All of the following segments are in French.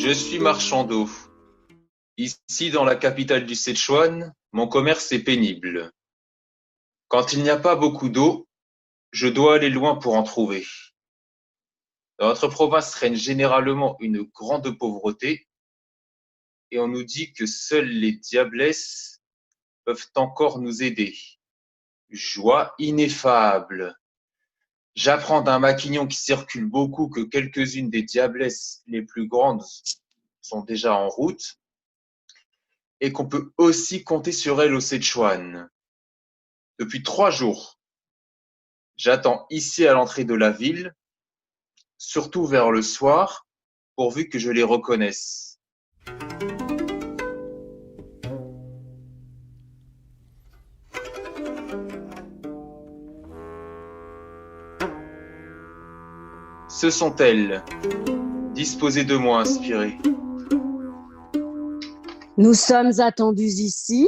Je suis marchand d'eau. Ici, dans la capitale du Sichuan, mon commerce est pénible. Quand il n'y a pas beaucoup d'eau, je dois aller loin pour en trouver. Dans notre province règne généralement une grande pauvreté et on nous dit que seules les diablesses peuvent encore nous aider. Joie ineffable. J'apprends d'un maquignon qui circule beaucoup que quelques-unes des diablesses les plus grandes sont déjà en route et qu'on peut aussi compter sur elles au Sichuan. Depuis 3 jours, j'attends ici à l'entrée de la ville, surtout vers le soir, pourvu que je les reconnaisse. Ce sont elles, disposées de moi inspirées. Nous sommes attendus ici.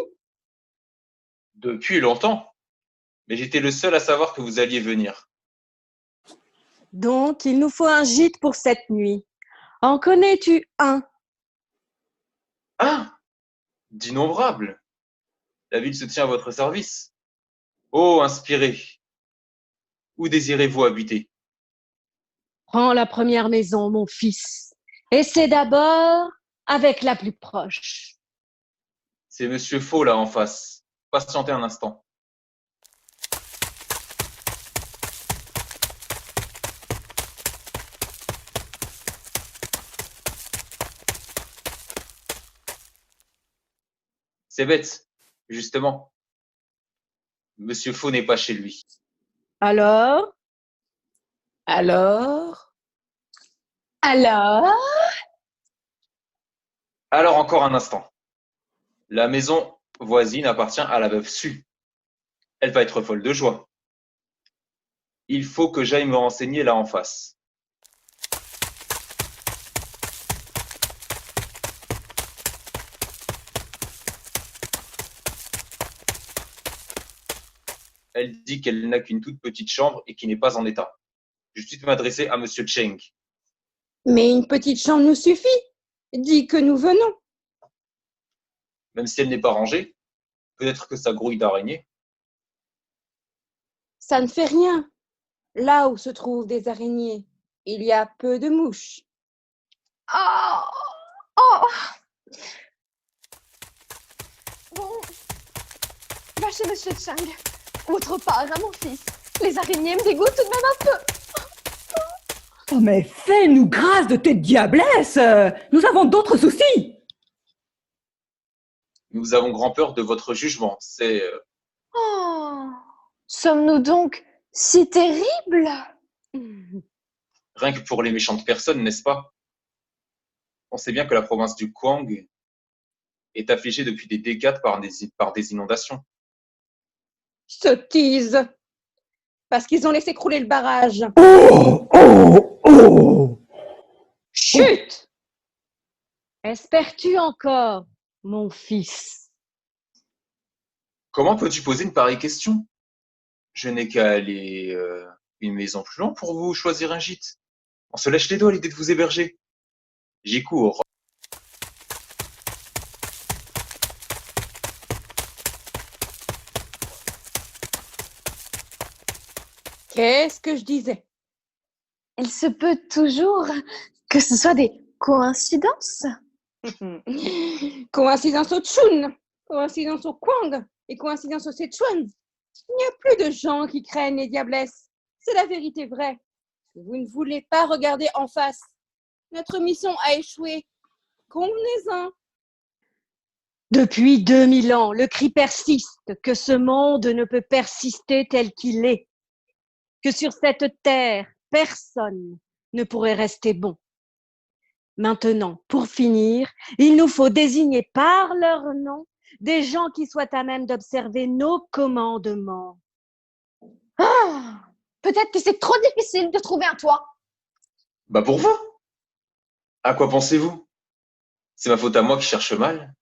Depuis longtemps, mais j'étais le seul à savoir que vous alliez venir. Donc, il nous faut un gîte pour cette nuit. En connais-tu un? Ah, d'innombrables. La ville se tient à votre service. Oh, inspiré, où désirez-vous habiter? Prends la première maison, mon fils. Essaie d'abord avec la plus proche. C'est Monsieur Faux là en face. Patientez un instant. C'est bête, justement. Monsieur Faux n'est pas chez lui. Alors? Alors? Alors encore un instant. La maison voisine appartient à la veuve Su. Elle va être folle de joie. Il faut que j'aille me renseigner là en face. Elle dit qu'elle n'a qu'une toute petite chambre et qui n'est pas en état. Je suis m'adresser à Monsieur Cheng. Mais une petite chambre nous suffit. Dis que nous venons. Même si elle n'est pas rangée, peut-être que ça grouille d'araignées. Ça ne fait rien. Là où se trouvent des araignées, il y a peu de mouches. Oh, oh. Bon, va chez Monsieur Chang. Autre part, à mon fils. Les araignées me dégoûtent tout de même un peu. Oh, mais fais-nous grâce de tes diablesses. Nous avons d'autres soucis. Nous avons grand peur de votre jugement. C'est... Oh, sommes-nous donc si terribles? rien que pour les méchantes personnes, n'est-ce pas? On sait bien que la province du Kwang est affligée depuis des décades par des inondations. Sottise. Parce qu'ils ont laissé crouler le barrage. Oh, oh, oh. Chut! Espères-tu encore, mon fils? Comment peux-tu poser une pareille question? Je n'ai qu'à aller une maison plus loin pour vous choisir un gîte. On se lèche les doigts à l'idée de vous héberger. J'y cours. Qu'est-ce que je disais? Il se peut toujours que ce soit des coïncidences. Coïncidence au Chun, coïncidence au Kwang et coïncidence au Sichuan. Il n'y a plus de gens qui craignent les diablesses. C'est la vérité vraie. Vous ne voulez pas regarder en face. Notre mission a échoué. Convenez-en. Depuis 2000 ans, le cri persiste que ce monde ne peut persister tel qu'il est. Que sur cette terre, personne ne pourrait rester bon. Maintenant, pour finir, il nous faut désigner par leur nom des gens qui soient à même d'observer nos commandements. Ah, peut-être que c'est trop difficile de trouver un toit. Bah pour vous. À quoi pensez-vous? C'est ma faute à moi qui cherche mal.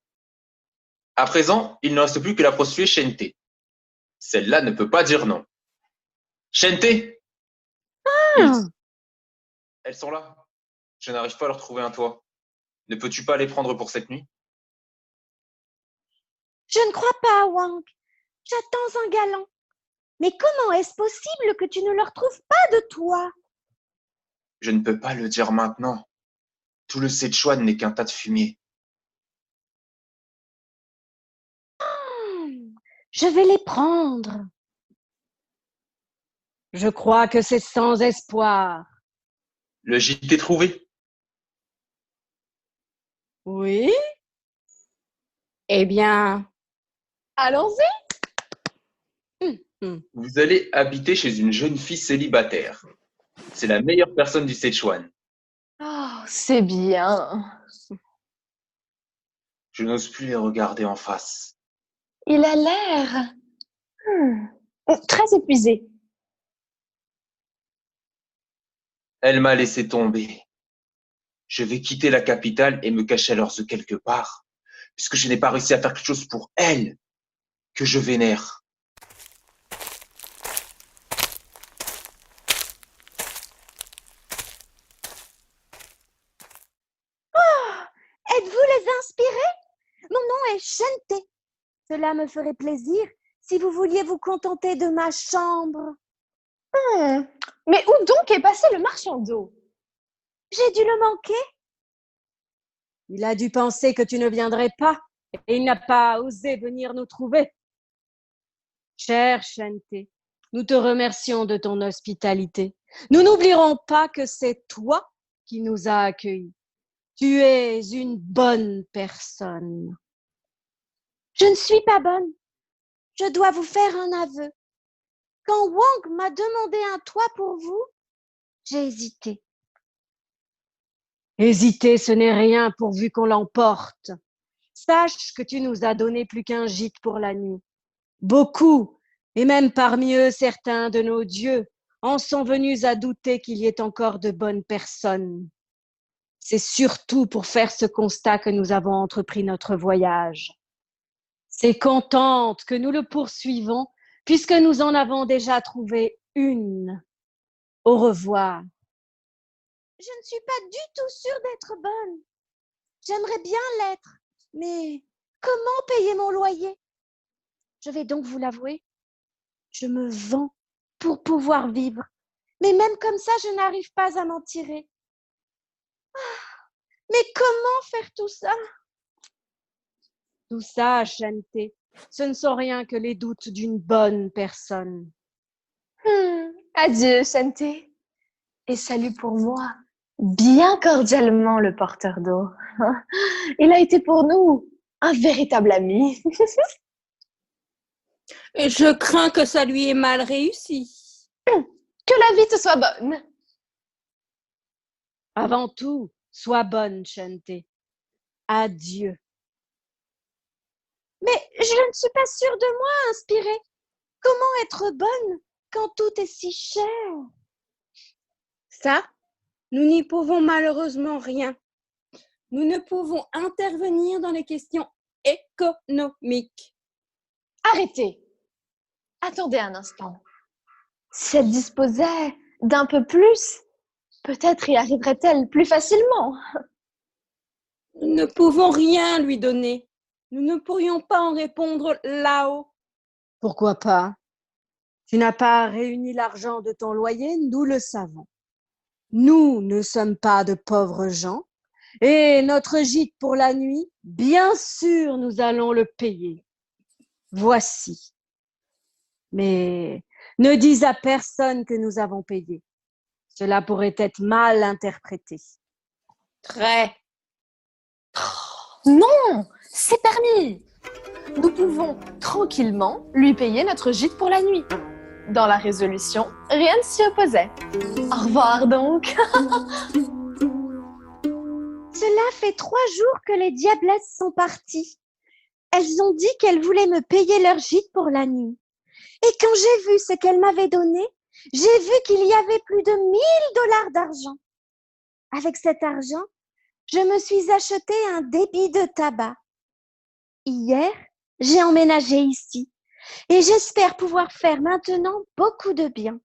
À présent, il ne reste plus que la prostituée Shente. Celle-là ne peut pas dire non. Shente! Ah, Elles sont là. Je n'arrive pas à leur trouver un toit. Ne peux-tu pas les prendre pour cette nuit? Je ne crois pas, Wang. J'attends un galant. Mais comment est-ce possible que tu ne le retrouves pas de toi? Je ne peux pas le dire maintenant. Tout le Szechuan n'est qu'un tas de fumier. Je vais les prendre. Je crois que c'est sans espoir. Le gîte est trouvé. Oui? Eh bien, Allons-y. Vous allez habiter chez une jeune fille célibataire. C'est la meilleure personne du Szechuan. Oh, c'est bien. Je n'ose plus les regarder en face. Il a l'air très épuisé. Elle m'a laissé tomber. Je vais quitter la capitale et me cacher à leurs yeux quelque part, puisque je n'ai pas réussi à faire quelque chose pour elle, que je vénère. êtes-vous les inspirés? Mon nom est Shente. Cela me ferait plaisir si vous vouliez vous contenter de ma chambre. Mais où donc est passé le marchand d'eau? J'ai dû le manquer. Il a dû penser que tu ne viendrais pas et il n'a pas osé venir nous trouver. Cher Shente, nous te remercions de ton hospitalité. Nous n'oublierons pas que c'est toi qui nous as accueillis. Tu es une bonne personne. Je ne suis pas bonne. Je dois vous faire un aveu. Quand Wang m'a demandé un toit pour vous, j'ai hésité. Hésiter, ce n'est rien pourvu qu'on l'emporte. Sache que tu nous as donné plus qu'un gîte pour la nuit. Beaucoup, et même parmi eux certains de nos dieux, en sont venus à douter qu'il y ait encore de bonnes personnes. C'est surtout pour faire ce constat que nous avons entrepris notre voyage. C'est contente que nous le poursuivons, puisque nous en avons déjà trouvé une. Au revoir. Je ne suis pas du tout sûre d'être bonne. J'aimerais bien l'être, mais comment payer mon loyer? Je vais donc vous l'avouer, je me vends pour pouvoir vivre. Mais même comme ça, je n'arrive pas à m'en tirer. Mais comment faire tout ça? Tout ça, Shante, ce ne sont rien que les doutes d'une bonne personne. Adieu, Shente. Et salut pour moi, bien cordialement le porteur d'eau. Il a été pour nous un véritable ami. Et je crains que ça lui ait mal réussi. Que la vie te soit bonne. Avant tout, sois bonne, Shante. Adieu. Mais je ne suis pas sûre de moi, inspirée. Comment être bonne quand tout est si cher? Ça, nous n'y pouvons malheureusement rien. Nous ne pouvons intervenir dans les questions économiques. Arrêtez. Attendez un instant. Si elle disposait d'un peu plus, peut-être y arriverait-elle plus facilement. Nous ne pouvons rien lui donner. Nous ne pourrions pas en répondre là-haut. Pourquoi pas? Tu n'as pas réuni l'argent de ton loyer, nous le savons. Nous ne sommes pas de pauvres gens et notre gîte pour la nuit, bien sûr, nous allons le payer. Voici. Mais ne dis à personne que nous avons payé. Cela pourrait être mal interprété. Très. Non, c'est permis. Nous pouvons tranquillement lui payer notre gîte pour la nuit. Dans la résolution, rien ne s'y opposait. Au revoir donc. Cela fait 3 jours que les diablesses sont parties. Elles ont dit qu'elles voulaient me payer leur gîte pour la nuit. Et quand j'ai vu ce qu'elles m'avaient donné, j'ai vu qu'il y avait plus de 1 000 $ d'argent. Avec cet argent, je me suis acheté un débit de tabac. Hier, j'ai emménagé ici et j'espère pouvoir faire maintenant beaucoup de bien.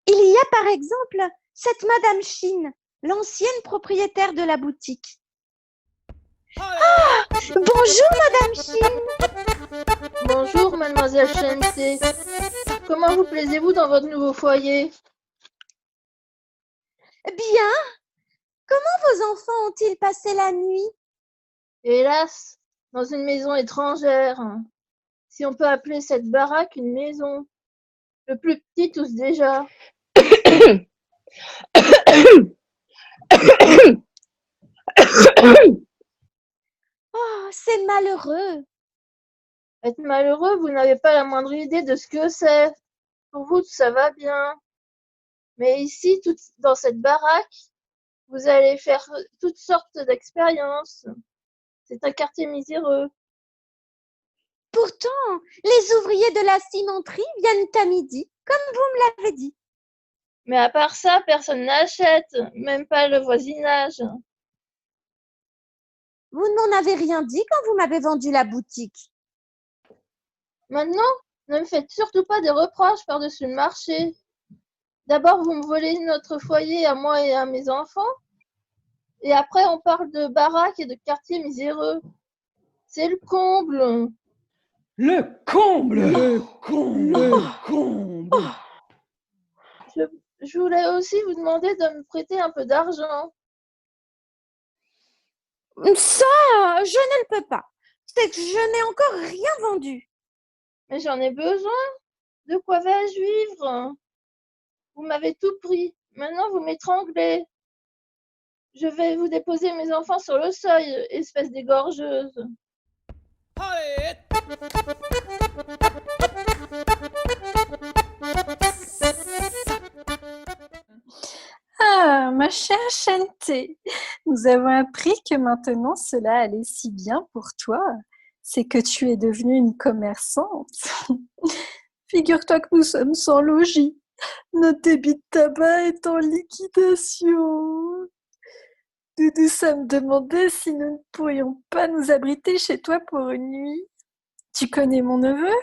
Il y a par exemple cette Madame Chine, l'ancienne propriétaire de la boutique. Bonjour, Madame Chine. Bonjour, mademoiselle Shense. Comment vous plaisez-vous dans votre nouveau foyer? Bien. Comment vos enfants ont-ils passé la nuit? Hélas, dans une maison étrangère. Si on peut appeler cette baraque une maison. Le plus petit tousse déjà. Oh, c'est malheureux. Être malheureux, vous n'avez pas la moindre idée de ce que c'est. Pour vous, ça va bien. Mais ici, dans cette baraque, vous allez faire toutes sortes d'expériences. C'est un quartier miséreux. Pourtant, les ouvriers de la cimenterie viennent à midi, comme vous me l'avez dit. Mais à part ça, personne n'achète, même pas le voisinage. Vous ne m'en avez rien dit quand vous m'avez vendu la boutique. Maintenant, ne me faites surtout pas des reproches par-dessus le marché. D'abord, vous me volez notre foyer à moi et à mes enfants. Et après, on parle de baraque et de quartier miséreux. C'est le comble. Le comble! Le comble! Le comble! Je voulais aussi vous demander de me prêter un peu d'argent. Ça, je ne le peux pas. C'est que je n'ai encore rien vendu. Mais j'en ai besoin. De quoi vais-je vivre? Vous m'avez tout pris. Maintenant, vous m'étranglez. Je vais vous déposer mes enfants sur le seuil, espèce d'égorgeuse. Ah, ma chère Chanté, nous avons appris que maintenant cela allait si bien pour toi. C'est que tu es devenue une commerçante. Figure-toi que nous sommes sans logis. Notre débit de tabac est en liquidation. Nous nous sommes demandé si nous ne pourrions pas nous abriter chez toi pour une nuit. Tu connais mon neveu?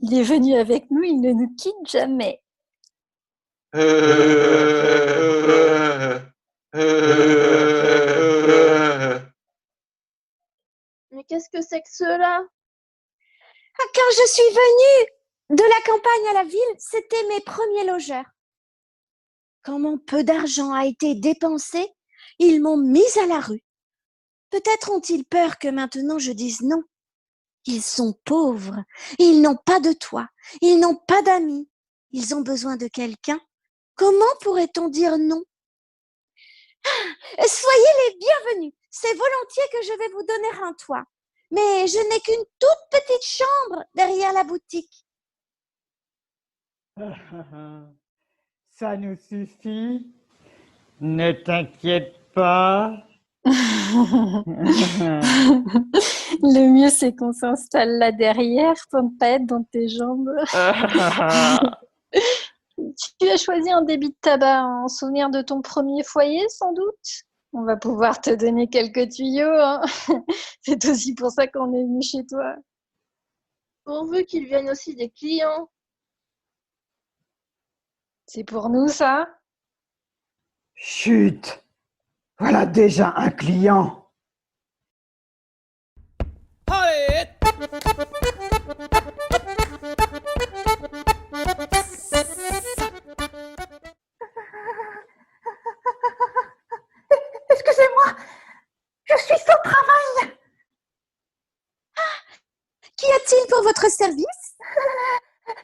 Il est venu avec nous, il ne nous quitte jamais. Mais qu'est-ce que c'est que cela? Quand je suis venue de la campagne à la ville, c'était mes premiers logeurs. Quand mon peu d'argent a été dépensé, ils m'ont mise à la rue. Peut-être ont-ils peur que maintenant je dise non. Ils sont pauvres, ils n'ont pas de toit, ils n'ont pas d'amis, ils ont besoin de quelqu'un. Comment pourrait-on dire non? Soyez les bienvenus, c'est volontiers que je vais vous donner un toit. Mais je n'ai qu'une toute petite chambre derrière la boutique. Ça nous suffit. Ne t'inquiète pas. Le mieux, c'est qu'on s'installe là derrière pour ne pas être dans tes jambes. Tu as choisi un débit de tabac en souvenir de ton premier foyer, sans doute? On va pouvoir te donner quelques tuyaux, hein. C'est aussi pour ça qu'on est venu chez toi. Pourvu qu'il vienne aussi des clients. C'est pour nous, ça? Chut. Voilà déjà un client. Excusez-moi, je suis sans travail. Qu'y a-t-il pour votre service?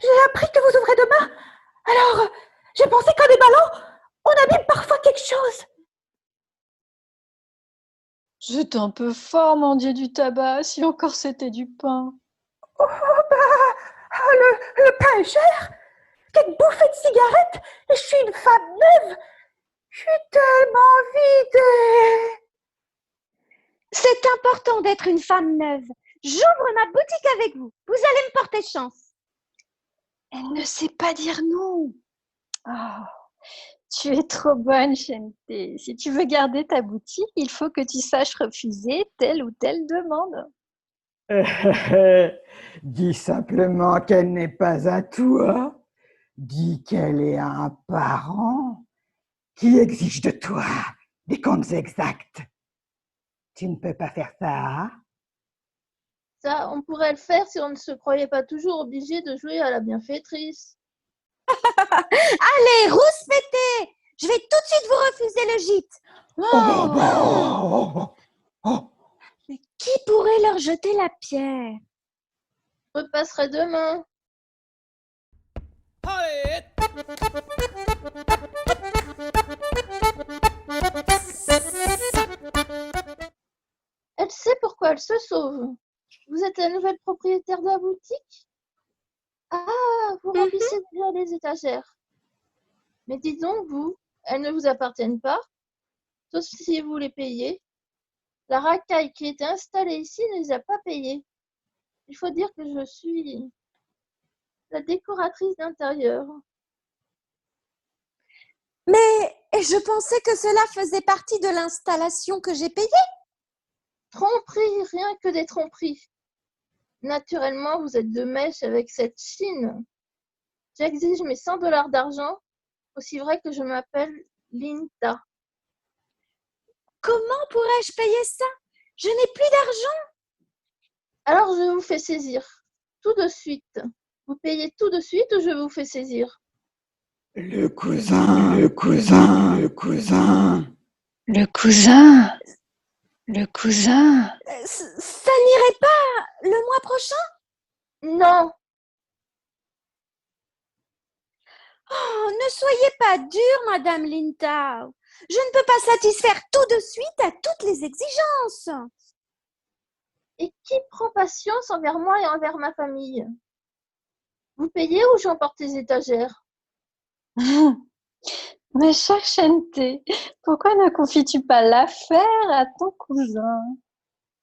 J'ai appris que vous ouvrez demain. Alors, j'ai pensé qu'en déballant, on abîme parfois quelque chose. C'est un peu fort, mendier du tabac, si encore c'était du pain. Oh, le pain est cher. Quelle bouffée de cigarette. Et je suis une femme neuve. Je suis tellement vidée. C'est important d'être une femme neuve. J'ouvre ma boutique avec vous. Vous allez me porter chance. Elle ne sait pas dire non. Oh, tu es trop bonne, Chanté. Si tu veux garder ta boutique, il faut que tu saches refuser telle ou telle demande. Dis simplement qu'elle n'est pas à toi. Dis qu'elle est un parent qui exige de toi des comptes exacts. Tu ne peux pas faire ça. Ça, on pourrait le faire si on ne se croyait pas toujours obligé de jouer à la bienfaitrice. Allez, rouspétez! Je vais tout de suite vous refuser le gîte. Mais qui pourrait leur jeter la pierre? Je repasserai demain. Elle sait pourquoi elle se sauve. Vous êtes la nouvelle propriétaire de la boutique? Ah, vous remplissez déjà les étagères. Mais dis donc, vous, elles ne vous appartiennent pas, sauf si vous les payez. La racaille qui était installée ici ne les a pas payées. Il faut dire que je suis la décoratrice d'intérieur. Mais je pensais que cela faisait partie de l'installation que j'ai payée. Tromperie, rien que des tromperies. Naturellement, vous êtes de mèche avec cette Chine. J'exige mes 100 $ d'argent, aussi vrai que je m'appelle Linta. Comment pourrais-je payer ça? Je n'ai plus d'argent. Alors je vous fais saisir, tout de suite. Vous payez tout de suite ou je vous fais saisir? Le cousin, le cousin, le cousin. Le cousin. Le cousin. Ça n'irait pas le mois prochain? Non, Oh, ne soyez pas dure, Madame Lintau. Je ne peux pas satisfaire tout de suite à toutes les exigences. et qui prend patience envers moi et envers ma famille? Vous payez ou j'emporte les étagères? Ma chère Chente, pourquoi ne confies-tu pas l'affaire à ton cousin?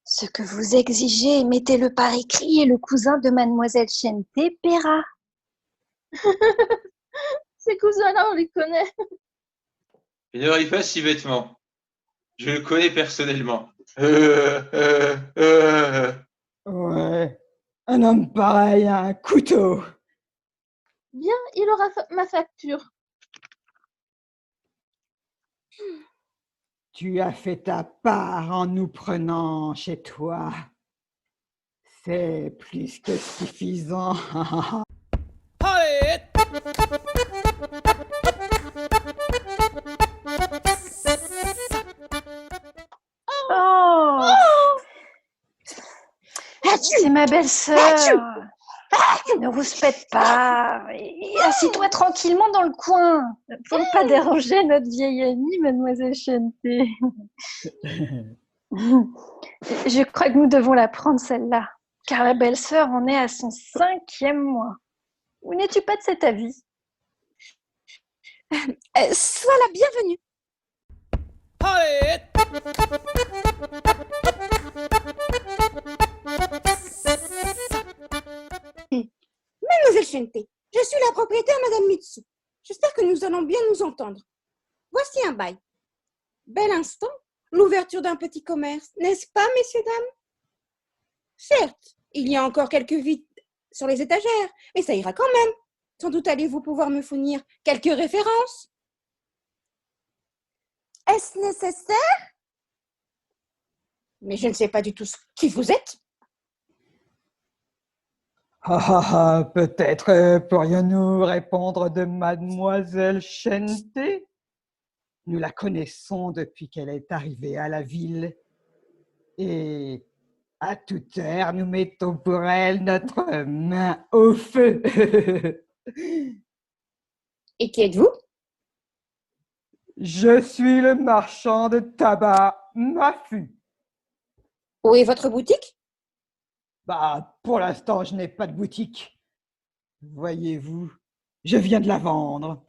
Ce que vous exigez, mettez-le par écrit et le cousin de mademoiselle Chente paiera. Ces cousins-là, on les connaît. Il ne rit pas si bêtement. Je le connais personnellement. Ouais, un homme pareil a un couteau. Bien, il aura ma facture. Tu as fait ta part en nous prenant chez toi. C'est plus que suffisant. Oh, c'est ma belle-sœur. Ne rouspète pas. Et assis-toi tranquillement dans le coin pour ne pas déranger notre vieille amie, mademoiselle Chente. Je crois que nous devons la prendre, celle-là, car la belle-sœur en est à son 5e mois. Ou n'es-tu pas de cet avis? Sois la bienvenue. Mademoiselle Chente, je suis la propriétaire Madame Mitsu. J'espère que nous allons bien nous entendre. Voici un bail. Bel instant, l'ouverture d'un petit commerce, n'est-ce pas, messieurs, dames? Certes, il y a encore quelques vides sur les étagères, mais ça ira quand même. Sans doute allez-vous pouvoir me fournir quelques références. Est-ce nécessaire? Mais je ne sais pas du tout qui vous êtes. Peut-être pourrions-nous répondre de mademoiselle Chente? Nous la connaissons depuis qu'elle est arrivée à la ville. Et à toute heure, nous mettons pour elle notre main au feu. Et qui êtes-vous? Je suis le marchand de tabac Mafu. Où est votre boutique? Pour l'instant, je n'ai pas de boutique. Voyez-vous, je viens de la vendre.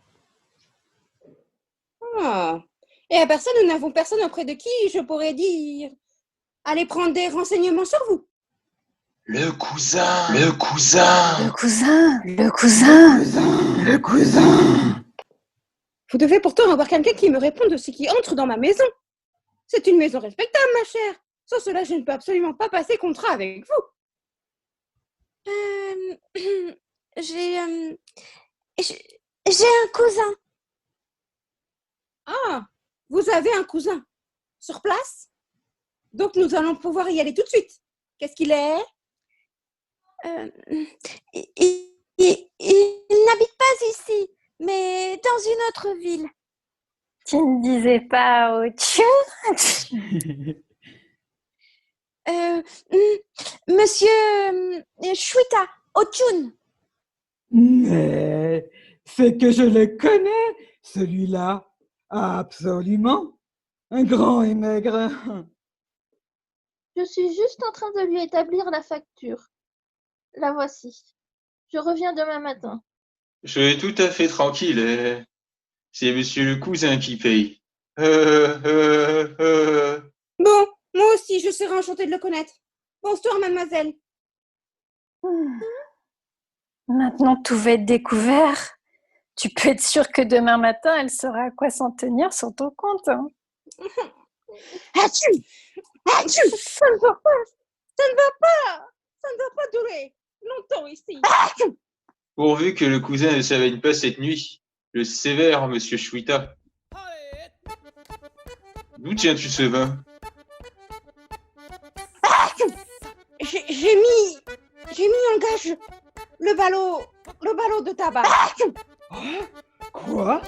Ah. Et à personne, nous n'avons personne auprès de qui je pourrais dire aller prendre des renseignements sur vous. Le cousin, le cousin. Le cousin, le cousin. Le cousin. Vous devez pourtant avoir quelqu'un qui me réponde de ce qui entre dans ma maison. C'est une maison respectable, ma chère. Sans cela, je ne peux absolument pas passer contrat avec vous. J'ai un cousin. Ah, vous avez un cousin. Sur place? Donc nous allons pouvoir y aller tout de suite. Qu'est-ce qu'il est? Il n'habite pas ici, mais dans une autre ville. Tu ne disais pas au tchou? Monsieur Shwita, Ochun. Mais c'est que je le connais, celui-là. Absolument. Un grand et maigre. Je suis juste en train de lui établir la facture. La voici. Je reviens demain matin. Je suis tout à fait tranquille. C'est monsieur le cousin qui paye. Bon, moi aussi, je serai enchantée de le connaître. Bonsoir, mademoiselle. Maintenant, tout va être découvert. Tu peux être sûre que demain matin, elle saura à quoi s'en tenir sur ton compte. Hein. Achou! Achou! Ça ne va pas! Ça ne va pas! Ça ne va pas durer longtemps ici. Pourvu que le cousin ne s'éveille pas cette nuit. Le sévère monsieur Shwita. D'où tiens-tu ce vin? J'ai mis en gage le ballot de tabac. Quoi?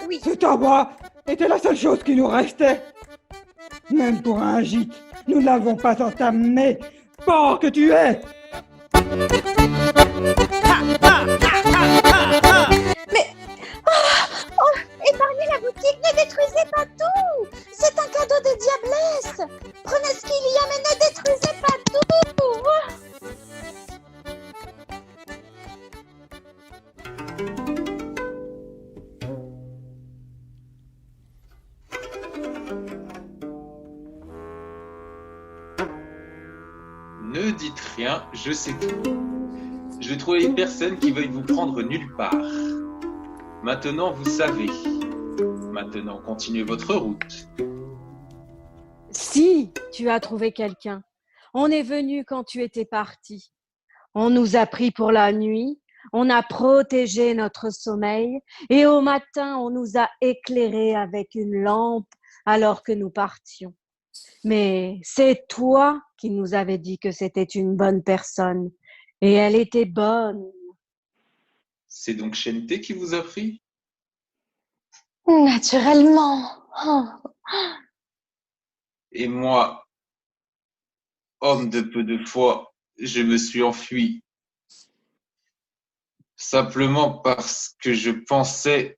Oui. Ce tabac était la seule chose qui nous restait. Même pour un gîte, nous ne l'avons pas entamé. Porc que tu es! Épargnez la boutique, ne détruisez pas tout. C'est un cadeau de diablesse. Prenez ce qu'il y a, mais ne détruisez pas tout. Ne dites rien, je sais tout. Je vais trouver personne qui veuille vous prendre nulle part. Maintenant, vous savez. Maintenant, continuez votre route. Si tu as trouvé quelqu'un, on est venu quand tu étais parti. On nous a pris pour la nuit, on a protégé notre sommeil et au matin, on nous a éclairés avec une lampe alors que nous partions. Mais c'est toi qui nous avais dit que c'était une bonne personne et elle était bonne. C'est donc Shente qui vous a pris? Naturellement. Oh. Et moi, homme de peu de foi, je me suis enfui. Simplement parce que je pensais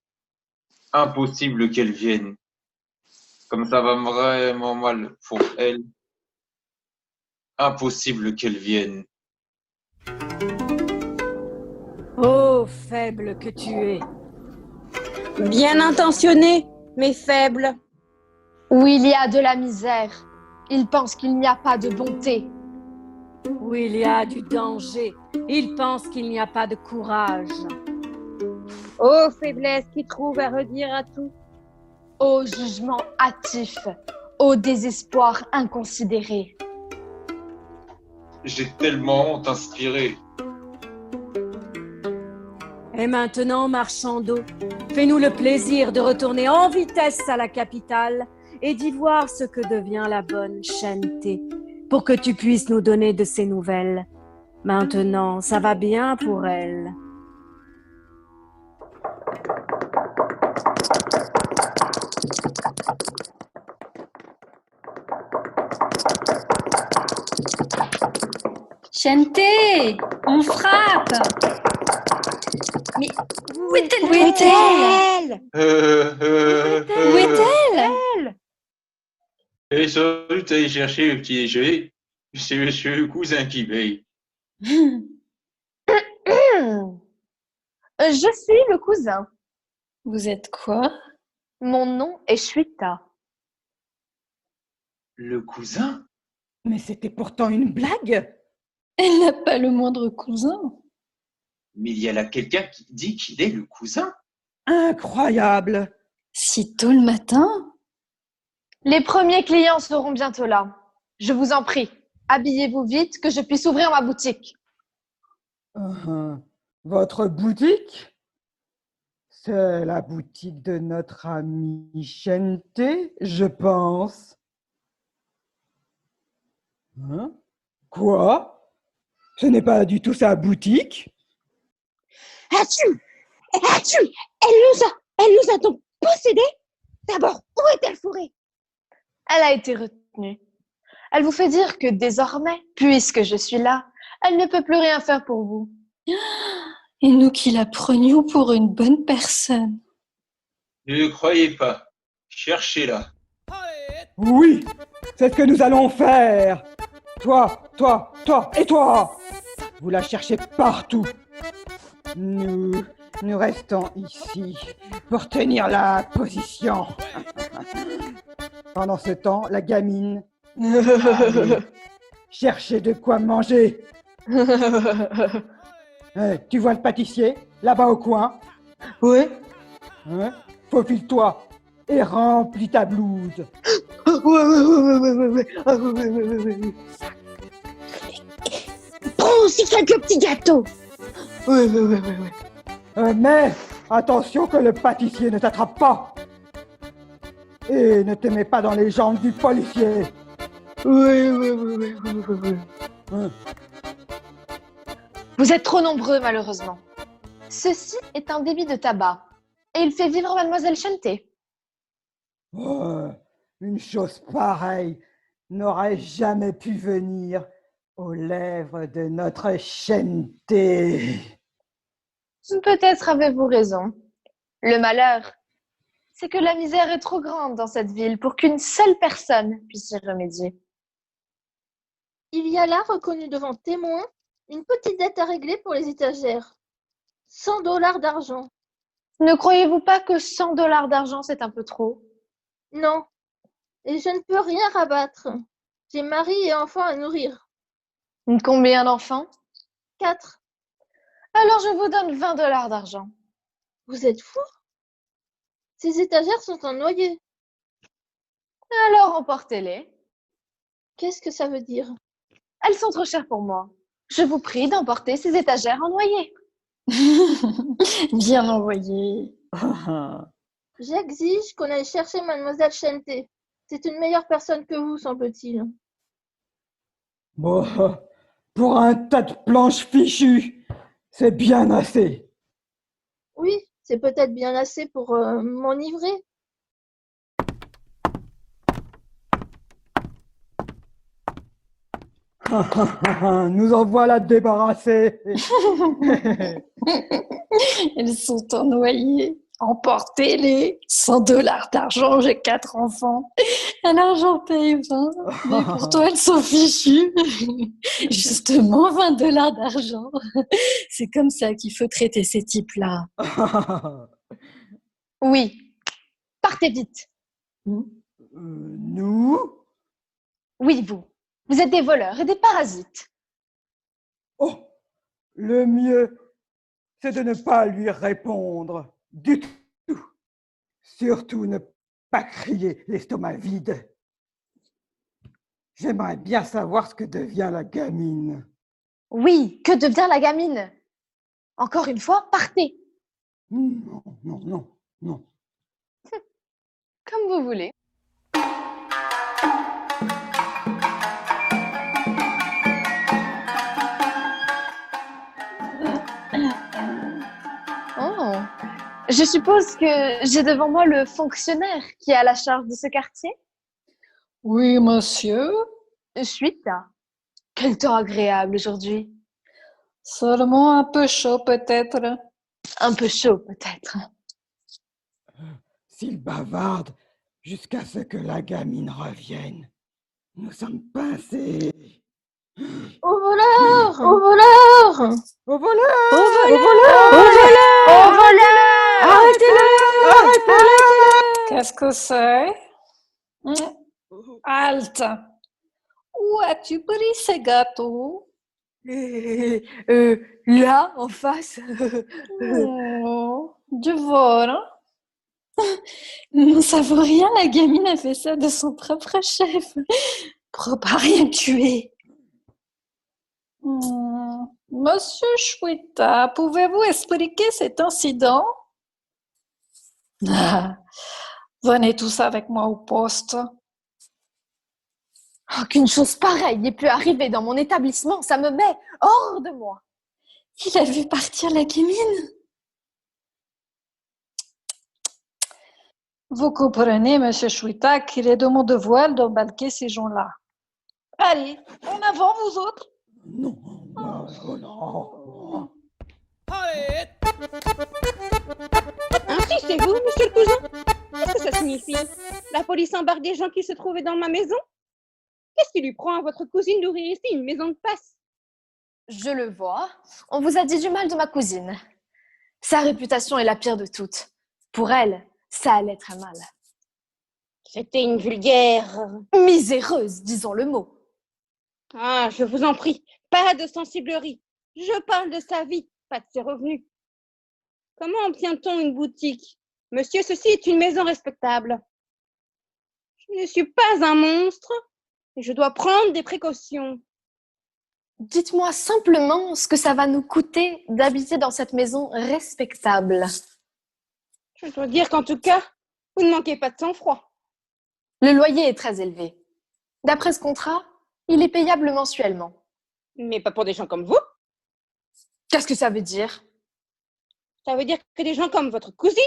impossible qu'elle vienne. Comme ça va vraiment mal pour elle. Impossible qu'elle vienne. Ô faible que tu es! Bien intentionné, mais faible. Où il y a de la misère, il pense qu'il n'y a pas de bonté. Où il y a du danger, il pense qu'il n'y a pas de courage. Ô faiblesse qui trouve à redire à tout. Au jugement hâtif, au désespoir inconsidéré. J'ai tellement honte inspirée. Et maintenant, marchand d'eau, fais-nous le plaisir de retourner en vitesse à la capitale et d'y voir ce que devient la bonne Shente, pour que tu puisses nous donner de ses nouvelles. Maintenant, ça va bien pour elle. Shente, on frappe! Mais où est-elle? Où est-elle? Où est-elle? Et sans doute aller chercher le petit déjeuner. C'est monsieur le cousin qui paye. Je suis le cousin. Vous êtes quoi? Mon nom est Shwita. Le cousin? Mais c'était pourtant une blague. Elle n'a pas le moindre cousin. Mais il y a là quelqu'un qui dit qu'il est le cousin. Incroyable. Si tôt le matin? Les premiers clients seront bientôt là. Je vous en prie, habillez-vous vite que je puisse ouvrir ma boutique. Votre boutique? C'est la boutique de notre amie Shente, je pense. Hein? Quoi? Ce n'est pas du tout sa boutique? Achou! Achou! Elle nous a donc possédés? D'abord, où est-elle fourrée? Elle a été retenue. Elle vous fait dire que désormais, puisque je suis là, elle ne peut plus rien faire pour vous. Et nous qui la prenions pour une bonne personne. Ne le croyez pas. Cherchez-la. Oui, c'est ce que nous allons faire. Toi et toi. Vous la cherchez partout. Nous restons ici pour tenir la position. Pendant ce temps, la gamine, allez, cherchez de quoi manger. Tu vois le pâtissier, là-bas au coin? Oui. Faufile-toi et remplis ta blouse. Prends aussi quelques petits gâteaux. Oui. Mais attention que le pâtissier ne t'attrape pas. Et ne te mets pas dans les jambes du policier. Oui. Vous êtes trop nombreux, malheureusement. Ceci est un débit de tabac. Et il fait vivre Mademoiselle Shenté. Une chose pareille n'aurait jamais pu venir aux lèvres de notre Shenté. Peut-être avez-vous raison. Le malheur, c'est que la misère est trop grande dans cette ville pour qu'une seule personne puisse y remédier. Il y a là, reconnu devant témoin, une petite dette à régler pour les étagères. 100 $ d'argent. Ne croyez-vous pas que 100 $ d'argent, c'est un peu trop? Non. Et je ne peux rien rabattre. J'ai mari et enfants à nourrir. Combien d'enfants? 4. Alors je vous donne 20 $ d'argent. Vous êtes fou? Ces étagères sont en noyer. Alors emportez-les. Qu'est-ce que ça veut dire? Elles sont trop chères pour moi. Je vous prie d'emporter ces étagères en noyer. Bien envoyé. J'exige qu'on aille chercher Mademoiselle Shenté. C'est une meilleure personne que vous, semble-t-il. Bon, pour un tas de planches fichues, c'est bien assez. Oui, c'est peut-être bien assez pour m'enivrer. Nous en voilà débarrassés. Elles sont en noyer. Emportez-les. 100 $ d'argent, j'ai 4 enfants. Alors j'en paye 20. Mais pour toi, elles sont fichues. Justement, 20 $ d'argent. C'est comme ça qu'il faut traiter ces types-là. Oui, partez vite. Nous? Oui, vous. Vous êtes des voleurs et des parasites. Oh, le mieux, c'est de ne pas lui répondre du tout. Surtout ne pas crier l'estomac vide. J'aimerais bien savoir ce que devient la gamine. Oui, que devient la gamine? Encore une fois, partez. Non. Comme vous voulez. Oh, je suppose que j'ai devant moi le fonctionnaire qui est à la charge de ce quartier. Oui, monsieur. Suite. Quel temps agréable aujourd'hui. Seulement un peu chaud peut-être. Un peu chaud peut-être. S'il bavarde jusqu'à ce que la gamine revienne, nous sommes pincés. Au voleur! Au voleur! Au voleur! Au voleur! Arrêtez-le! Qu'est-ce que c'est? Halte! Où as-tu pris ces gâteaux? Là, en face. Du vol. Non, ça vaut rien, la gamine a fait ça de son propre chef. Pour pas rien tuer. Monsieur Chouetta, pouvez-vous expliquer cet incident? Venez tous avec moi au poste. Oh, qu'une chose pareille ait pu arriver dans mon établissement, ça me met hors de moi. Il a vu partir la gamine. Vous comprenez, monsieur Chouita, qu'il est de mon devoir d'embarquer ces gens-là. Allez, en avant, vous autres. Non, non. Ainsi, c'est vous, monsieur le cousin? Qu'est-ce que ça signifie? La police embarque des gens qui se trouvaient dans ma maison? Qu'est-ce qui lui prend à votre cousine d'ouvrir ici une maison de passe? Je le vois, on vous a dit du mal de ma cousine. Sa réputation est la pire de toutes. Pour elle, ça allait très mal. C'était une vulgaire... Miséreuse, disons le mot. Ah, je vous en prie, pas de sensiblerie. Je parle de sa vie, pas de ses revenus. Comment obtient-on une boutique? Monsieur, ceci est une maison respectable. Je ne suis pas un monstre et je dois prendre des précautions. Dites-moi simplement ce que ça va nous coûter d'habiter dans cette maison respectable. Je dois dire qu'en tout cas, vous ne manquez pas de sang-froid. Le loyer est très élevé. D'après ce contrat, il est payable mensuellement. Mais pas pour des gens comme vous. Qu'est-ce que ça veut dire? Ça veut dire que des gens comme votre cousine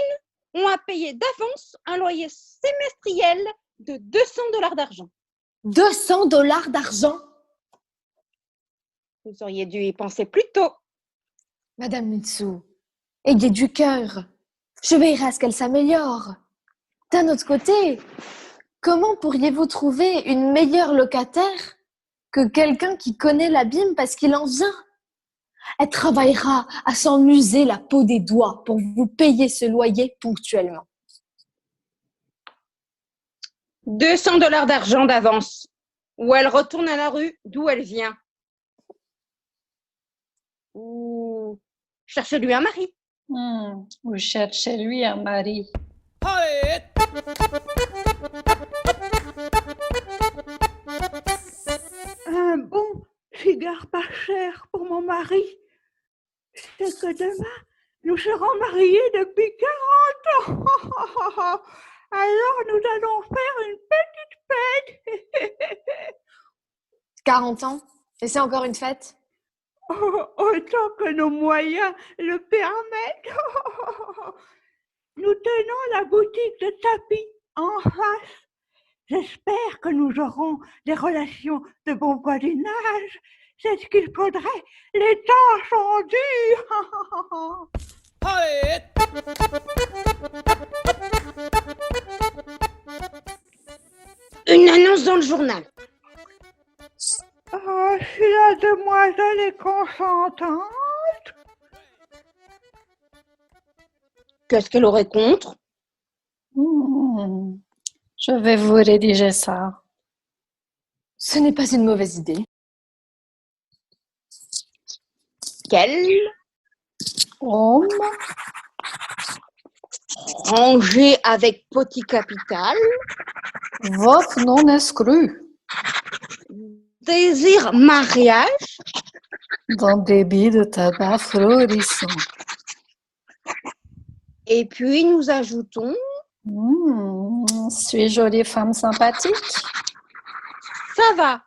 ont à payer d'avance un loyer semestriel de $200 d'argent. $200 d'argent? Vous auriez dû y penser plus tôt. Madame Mitsu, ayez du cœur. Je veillerai à ce qu'elle s'améliore. D'un autre côté, comment pourriez-vous trouver une meilleure locataire que quelqu'un qui connaît l'abîme parce qu'il en vient? Elle travaillera à s'en user la peau des doigts pour vous payer ce loyer ponctuellement. $200 d'argent d'avance. Ou elle retourne à la rue d'où elle vient. Ou cherchez-lui un mari. Vous cherchez lui un mari. Un bon cigare pas cher pour mon mari. C'est que demain, nous serons mariés depuis 40 ans. Alors, nous allons faire une petite fête. 40 ans? Et c'est encore une fête? Autant que nos moyens le permettent. Nous tenons la boutique de tapis en face. J'espère que nous aurons des relations de bon voisinage. C'est ce qu'il faudrait. Les temps sont durs. Une annonce dans le journal. Oh, si la demoiselle est consentante. Qu'est-ce qu'elle aurait contre? Je vais vous rédiger ça. Ce n'est pas une mauvaise idée. Quel Homme, rangé avec petit capital, vote non exclu, désire mariage, dans débit de tabac florissant. et puis nous ajoutons Suis jolie femme sympathique. ça va.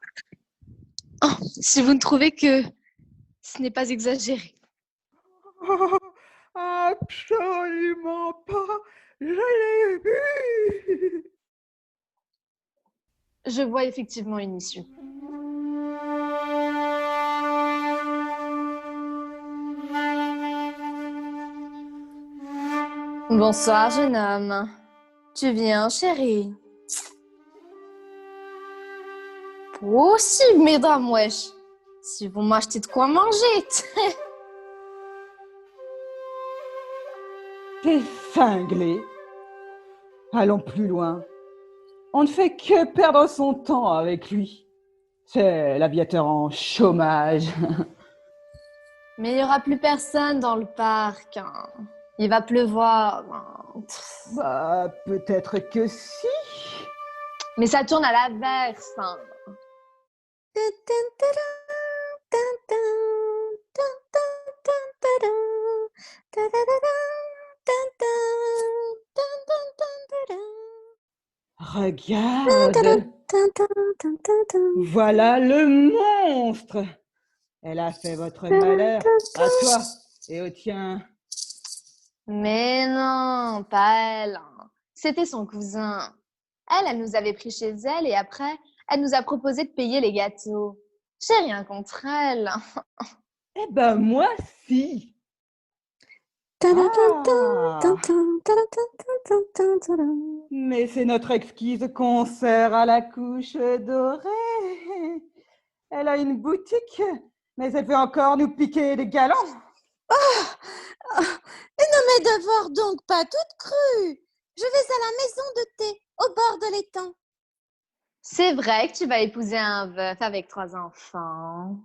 Oh, si vous ne trouvez que ce n'est pas exagéré. Absolument pas. Je l'ai vu. Je vois effectivement une issue. Bonsoir, jeune homme. Tu viens, chérie? Possible, mesdames, wesh. Si vous m'achetez de quoi manger. T'es cinglé. Allons plus loin. On ne fait que perdre son temps avec lui. C'est l'aviateur en chômage. Mais il n'y aura plus personne dans le parc. Hein. Il va pleuvoir. Bah, peut-être que si. Mais ça tourne à l'inverse. Hein. Regarde, voilà le monstre. Elle a fait votre malheur à toi et au tien. Mais non, pas elle. C'était son cousin. Elle nous avait pris chez elle et après, elle nous a proposé de payer les gâteaux. J'ai rien contre elle. Eh ben moi, si. Mais c'est notre exquise concert à la couche dorée. Elle a une boutique, mais elle veut encore nous piquer des galons. Ne me dévore donc pas toute crue. Je vais à la maison de thé, au bord de l'étang. C'est vrai que tu vas épouser un veuf avec 3 enfants.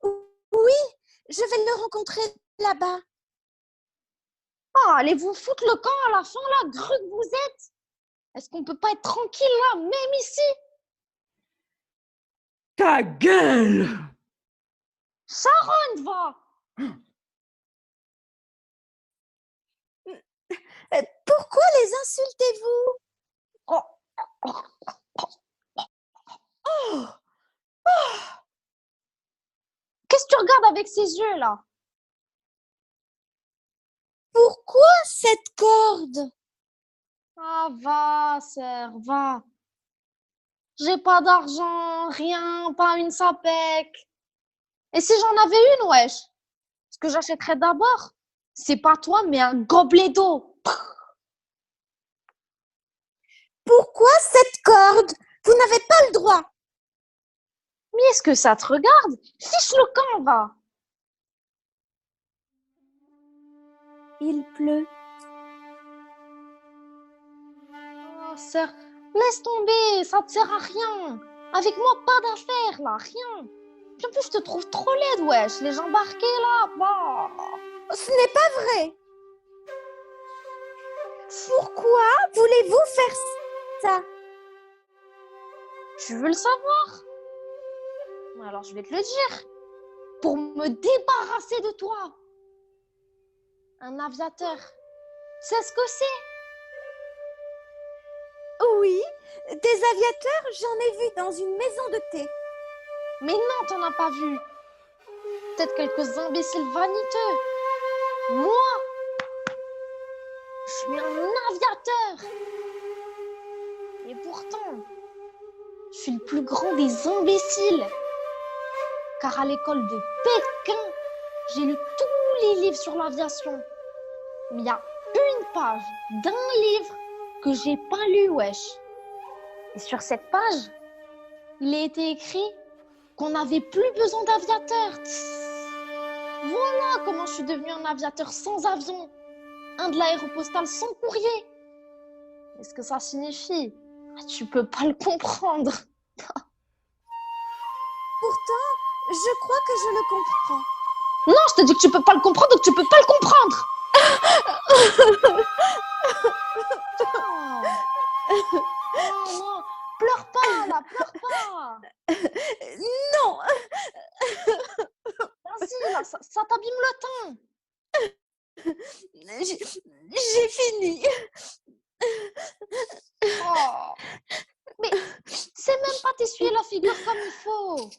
Oui, je vais le rencontrer là-bas. Oh, allez vous foutre le camp à la fin, là, grue que vous êtes. Est-ce qu'on peut pas être tranquille, là, même ici? Ta gueule! Sharon, va! Pourquoi les insultez-vous? Oh. Qu'est-ce que tu regardes avec ces yeux, là? Pourquoi cette corde? Ah, va, sœur, va. J'ai pas d'argent, rien, pas une sapèque. Et si j'en avais une, wesh? Ce que j'achèterais d'abord, c'est pas toi, mais un gobelet d'eau. Pourquoi cette corde? Vous n'avez pas le droit. Mais est-ce que ça te regarde? Fiche le camp, va. Il pleut. Oh, sœur, laisse tomber, ça te sert à rien. Avec moi, pas d'affaires, là, rien. Puis en plus, je te trouve trop laide, wesh. Les gens embarqués, là, bah. Ce n'est pas vrai. Pourquoi voulez-vous faire ça? Tu veux le savoir? Alors, je vais te le dire. Pour me débarrasser de toi. Un aviateur. Tu sais ce que c'est? Oui, des aviateurs, j'en ai vu dans une maison de thé. Mais non, t'en as pas vu. Peut-être quelques imbéciles vaniteux. Moi, je suis un aviateur. Et pourtant, je suis le plus grand des imbéciles. Car à l'école de Pékin, j'ai lu tous les livres sur l'aviation. Mais il y a une page d'un livre que j'ai pas lu, wesh. Et sur cette page, il a été écrit qu'on n'avait plus besoin d'aviateurs. Voilà comment je suis devenue un aviateur sans avion. Un de l'aéropostale sans courrier. Est-ce que ça signifie? Tu peux pas le comprendre. Pourtant, je crois que je le comprends. Non, je te dis que tu peux pas le comprendre, donc tu peux pas le comprendre. Oh non, pleure pas là, pleure pas. Non. Vas-y là, ça t'abîme le teint. J'ai fini. Oh. Mais c'est même pas t'essuyer la figure comme il faut.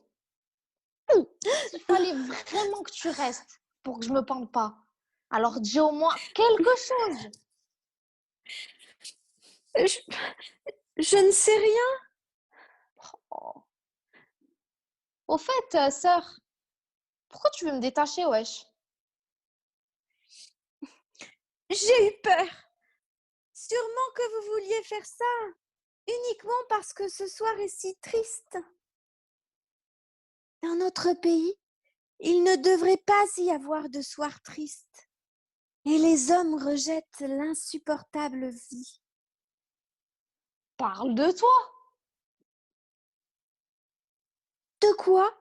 Il fallait vraiment que tu restes pour que je me pende pas. Alors dis au moins quelque chose. Je ne sais rien. Oh. Au fait, sœur, pourquoi tu veux me détacher, wesh? J'ai eu peur. Sûrement que vous vouliez faire ça, uniquement parce que ce soir est si triste. Dans notre pays, il ne devrait pas y avoir de soir triste. Et les hommes rejettent l'insupportable vie. Parle de toi. De quoi?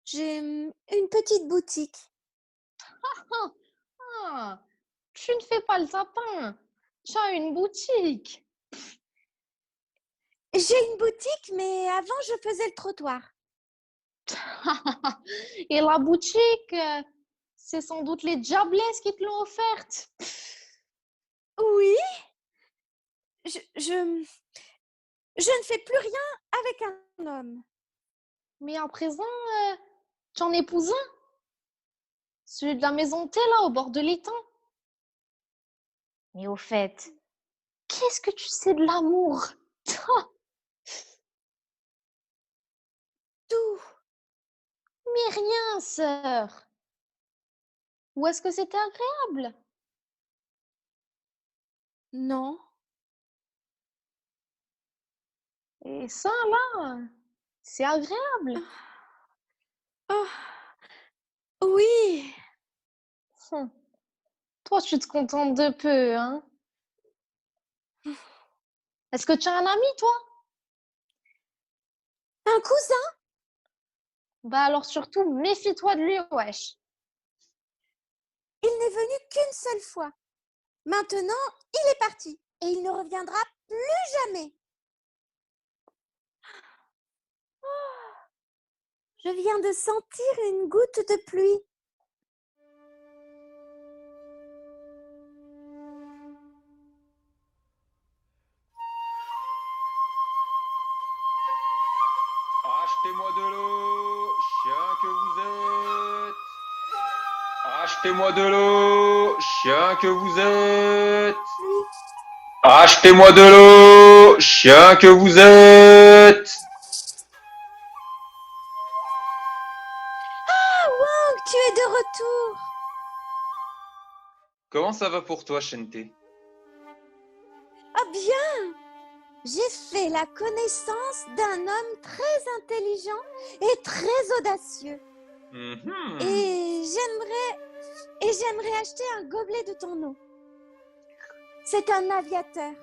J'ai une petite boutique. Ah, tu ne fais pas le sapin. Tu as une boutique. J'ai une boutique, mais avant, je faisais le trottoir. Et la boutique, c'est sans doute les diablesses qui te l'ont offerte. Oui, je ne fais plus rien avec un homme. Mais à présent, tu en épouses un. Celui de la maison de thé, là, au bord de l'étang. Mais au fait, qu'est-ce que tu sais de l'amour? Tout. Mais rien, sœur. Ou est-ce que c'était agréable? Non. Et ça, là, c'est agréable. Oh, oui. Hum. Toi, tu te contentes de peu, hein? Est-ce que tu as un ami, toi? Un cousin? Bah alors surtout, méfie-toi de lui, wesh. Il n'est venu qu'une seule fois. Maintenant, il est parti et il ne reviendra plus jamais. Je viens de sentir une goutte de pluie. Achetez-moi de l'eau, chien que vous êtes. Achetez-moi de l'eau, chien que vous êtes. Achetez-moi de l'eau, chien que vous êtes. Ah, Wang, tu es de retour. Comment ça va pour toi, Shenté? Ah bien. J'ai fait la connaissance d'un homme très intelligent et très audacieux. Mhm. Et j'aimerais acheter un gobelet de ton eau. C'est un aviateur.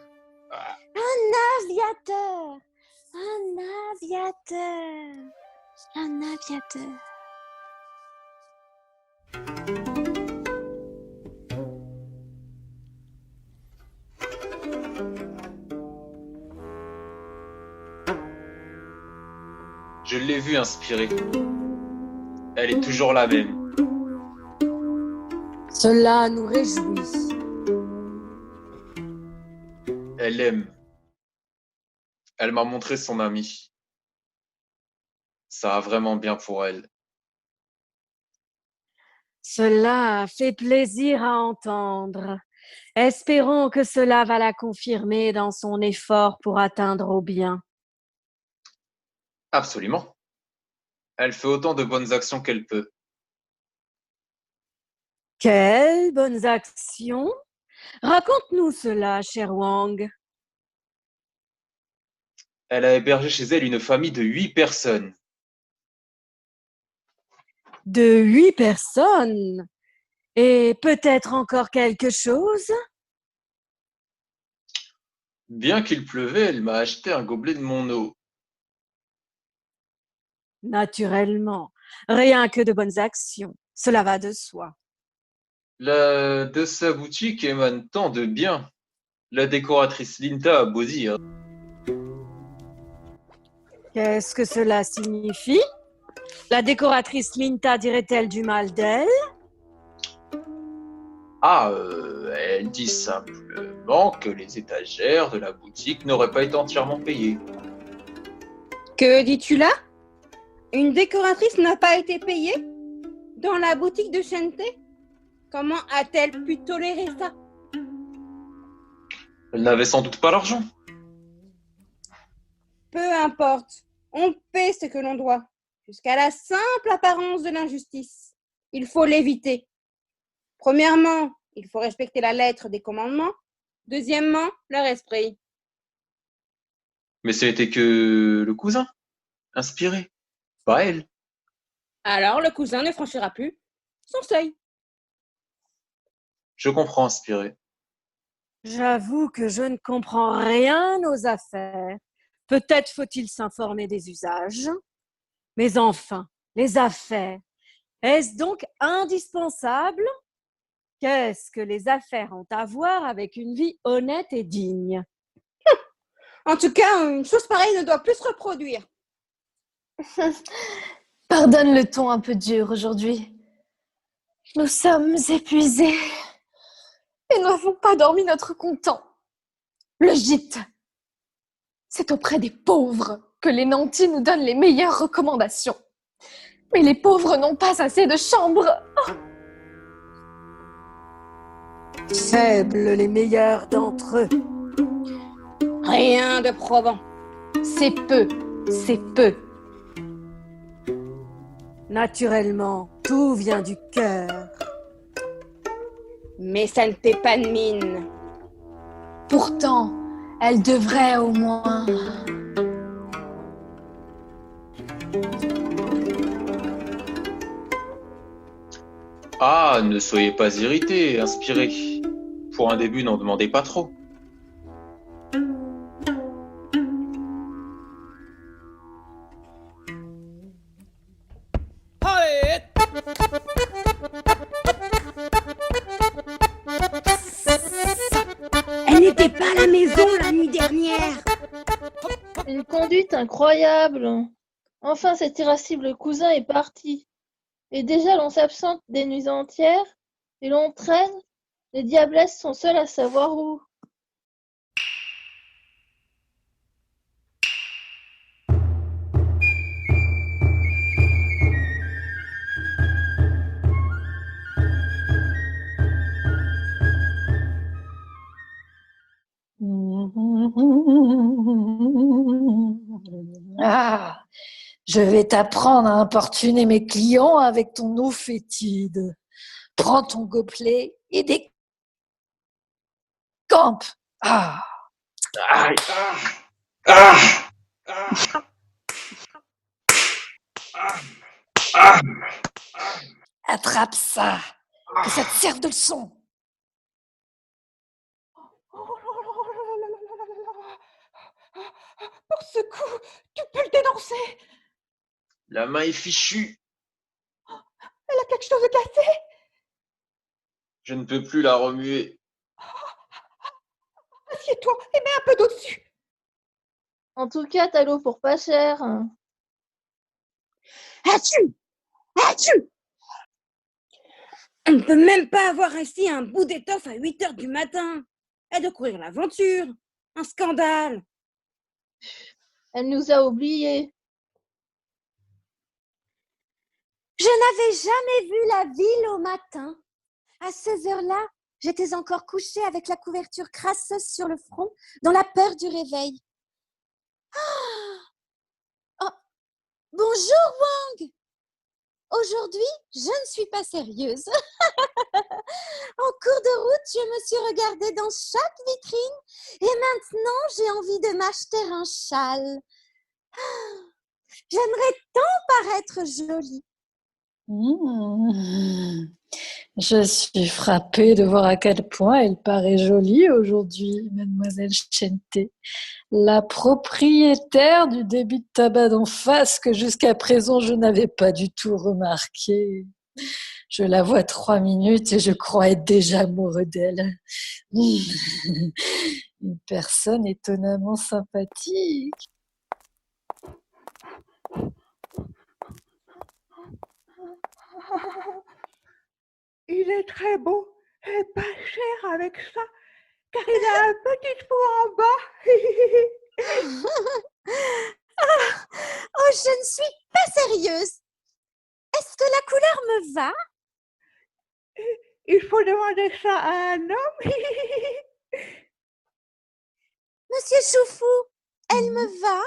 Ah. Un aviateur. Un aviateur. Un aviateur. Je l'ai vue inspirée. Elle est toujours la même. Cela nous réjouit. Elle aime. Elle m'a montré son ami. Ça va vraiment bien pour elle. Cela fait plaisir à entendre. Espérons que cela va la confirmer dans son effort pour atteindre au bien. Absolument. Elle fait autant de bonnes actions qu'elle peut. Quelles bonnes actions! Raconte-nous cela, cher Wang. Elle a hébergé chez elle une famille de 8 personnes. De 8 personnes? Et peut-être encore quelque chose? Bien qu'il pleuvait, elle m'a acheté un gobelet de mon eau. Naturellement, rien que de bonnes actions. Cela va de soi. De sa boutique émane tant de bien. La décoratrice Linta a beau dire. Qu'est-ce que cela signifie? La décoratrice Linta dirait-elle du mal d'elle? Elle dit simplement que les étagères de la boutique n'auraient pas été entièrement payées. Que dis-tu là? Une décoratrice n'a pas été payée? Dans la boutique de Shenté? Comment a-t-elle pu tolérer ça? Elle n'avait sans doute pas l'argent. Peu importe, on paie ce que l'on doit, jusqu'à la simple apparence de l'injustice. Il faut l'éviter. Premièrement, il faut respecter la lettre des commandements. Deuxièmement, leur esprit. Mais ce n'était que le cousin, inspiré, pas elle. Alors le cousin ne franchira plus son seuil. Je comprends, inspiré. J'avoue que je ne comprends rien aux affaires. Peut-être faut-il s'informer des usages. Mais enfin, les affaires, est-ce donc indispensable? Qu'est-ce que les affaires ont à voir avec une vie honnête et digne? En tout cas, une chose pareille ne doit plus se reproduire. Pardonne le ton un peu dur aujourd'hui. Nous sommes épuisés et n'avons pas dormi notre content. Le gîte. C'est auprès des pauvres que les nantis nous donnent les meilleures recommandations. Mais les pauvres n'ont pas assez de chambres. Faibles les meilleurs d'entre eux. Rien de probant. C'est peu, c'est peu. Naturellement, tout vient du cœur. Mais ça ne paie pas de mine. Pourtant, elle devrait au moins... Ah, ne soyez pas irrité, inspiré. Pour un début, n'en demandez pas trop. Elle n'était pas à la maison la nuit dernière. Une conduite incroyable. Enfin, cet irascible cousin est parti. Et déjà, l'on s'absente des nuits entières et l'on traîne. Les diablesses sont seules à savoir où. Ah, je vais t'apprendre à importuner mes clients avec ton eau fétide. Prends ton gobelet et décampe. Ah, Aïe. Ah. Ah. attrape ça, que ça te serve de leçon. Pour ce coup, tu peux le dénoncer. La main est fichue. Elle a quelque chose de cassé. Je ne peux plus la remuer. Assieds-toi et mets un peu d'eau dessus. En tout cas, t'as l'eau pour pas cher. Achou! Achou! On ne peut même pas avoir ainsi un bout d'étoffe à 8 heures du matin. Et de courir l'aventure. Un scandale. Elle nous a oubliés. Je n'avais jamais vu la ville au matin. À ces heures-là, j'étais encore couchée avec la couverture crasseuse sur le front, dans la peur du réveil. Oh, bonjour Wang. Aujourd'hui, je ne suis pas sérieuse. En cours de route, je me suis regardée dans chaque vitrine et maintenant, j'ai envie de m'acheter un châle. J'aimerais tant paraître jolie. Je suis frappée de voir à quel point elle paraît jolie aujourd'hui, mademoiselle Chente, la propriétaire du débit de tabac d'en face que jusqu'à présent je n'avais pas du tout remarqué. Je la vois 3 minutes et je crois être déjà amoureux d'elle. Une personne étonnamment sympathique. Il est très beau et pas cher avec ça, car il a un petit trou en bas. Oh, je ne suis pas sérieuse. Est-ce que la couleur me va? Il faut demander ça à un homme. Monsieur Choufou, elle me va?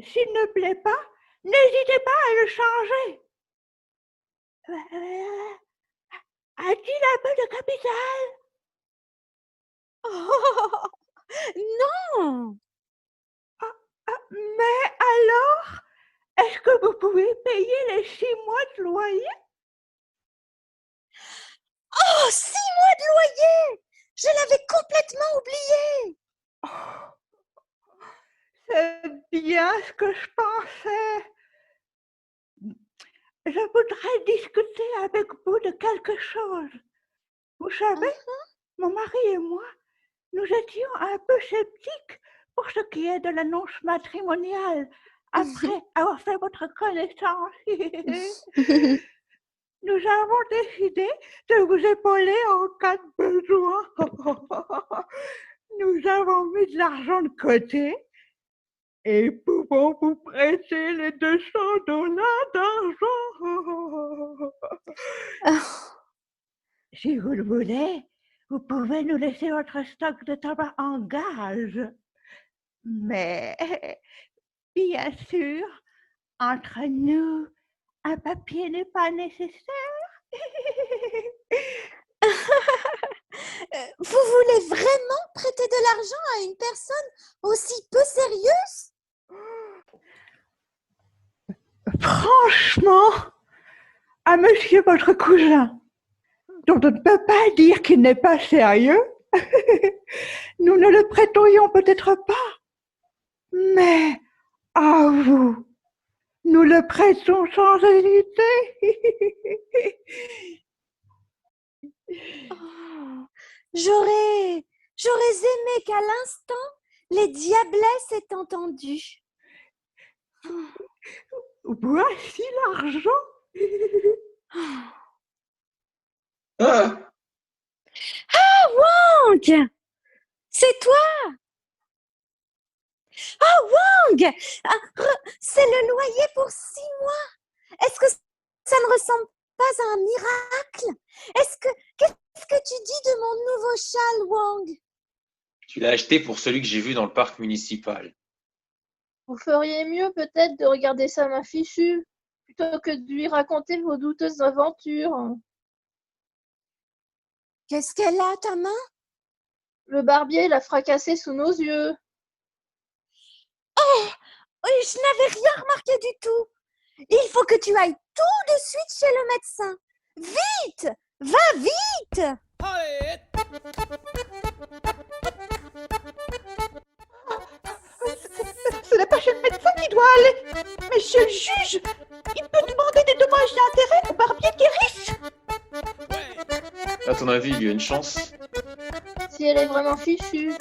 S'il ne plaît pas, n'hésitez pas à le changer. A-t-il un peu de capital? Oh, non! Mais alors, est-ce que vous pouvez payer les 6 mois de loyer? Oh, 6 mois de loyer! Je l'avais complètement oublié. C'est bien ce que je pensais. Je voudrais discuter avec vous de quelque chose. Vous savez, mon mari et moi, nous étions un peu sceptiques pour ce qui est de l'annonce matrimoniale après avoir fait votre connaissance. nous avons décidé de vous épauler en cas de besoin. Nous avons mis de l'argent de côté et pouvons vous prêter les $200 d'argent. Si vous le voulez, vous pouvez nous laisser votre stock de tabac en gage. Mais, bien sûr, entre nous, un papier n'est pas nécessaire. Vous voulez vraiment prêter de l'argent à une personne aussi peu sérieuse? Franchement, à monsieur votre cousin, dont on ne peut pas dire qu'il n'est pas sérieux, nous ne le prêterions peut-être pas. Mais à vous, nous le prêtons sans hésiter. Oh, j'aurais aimé qu'à l'instant, les diablesses aient entendu. Voici l'argent. Ah, Wang! C'est toi! Oh, Wang! C'est le loyer pour 6 mois! Est-ce que ça ne ressemble pas à un miracle? Qu'est-ce que tu dis de mon nouveau châle, Wang? tu l'as acheté pour celui que j'ai vu dans le parc municipal. Vous feriez mieux peut-être de regarder sa main fichue plutôt que de lui raconter vos douteuses aventures. Qu'est-ce qu'elle a, ta main? Le barbier l'a fracassé sous nos yeux. Oh, oui, je n'avais rien remarqué du tout. Il faut que tu ailles tout de suite chez le médecin. Vite! Va vite! Ce n'est pas chez le médecin qu'il doit aller, mais chez le juge. Il peut demander des dommages et intérêts au barbier qui est riche. À ton avis, il y a une chance? Si elle est vraiment fichue.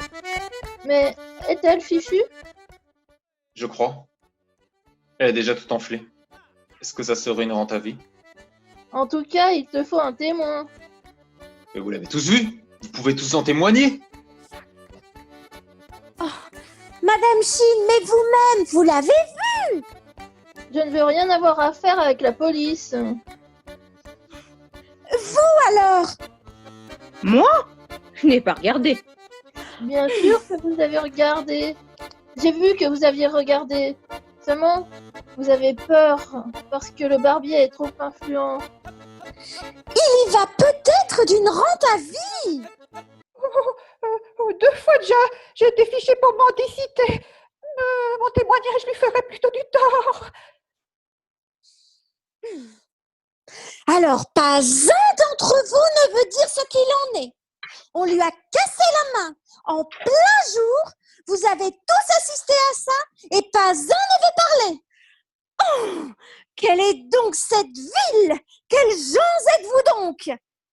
Mais est-elle fichue? Je crois. Elle est déjà tout enflée. Est-ce que ça serait une rente à vie? En tout cas, il te faut un témoin. Mais vous l'avez tous vu? Vous pouvez tous en témoigner? Madame Chine, mais vous-même, vous l'avez vu? Je ne veux rien avoir à faire avec la police. Vous alors? Moi? Je n'ai pas regardé. Bien sûr que vous avez regardé. J'ai vu que vous aviez regardé. Seulement, vous avez peur parce que le barbier est trop influent. Il y va peut-être d'une rente à vie. 2 fois déjà, j'ai été fichée pour mendicité. Mon témoignage lui ferait plutôt du tort. Alors, pas un d'entre vous ne veut dire ce qu'il en est. On lui a cassé la main en plein jour. Vous avez tous assisté à ça et pas un ne veut parler. Oh, quelle est donc cette ville? Quels gens êtes-vous donc?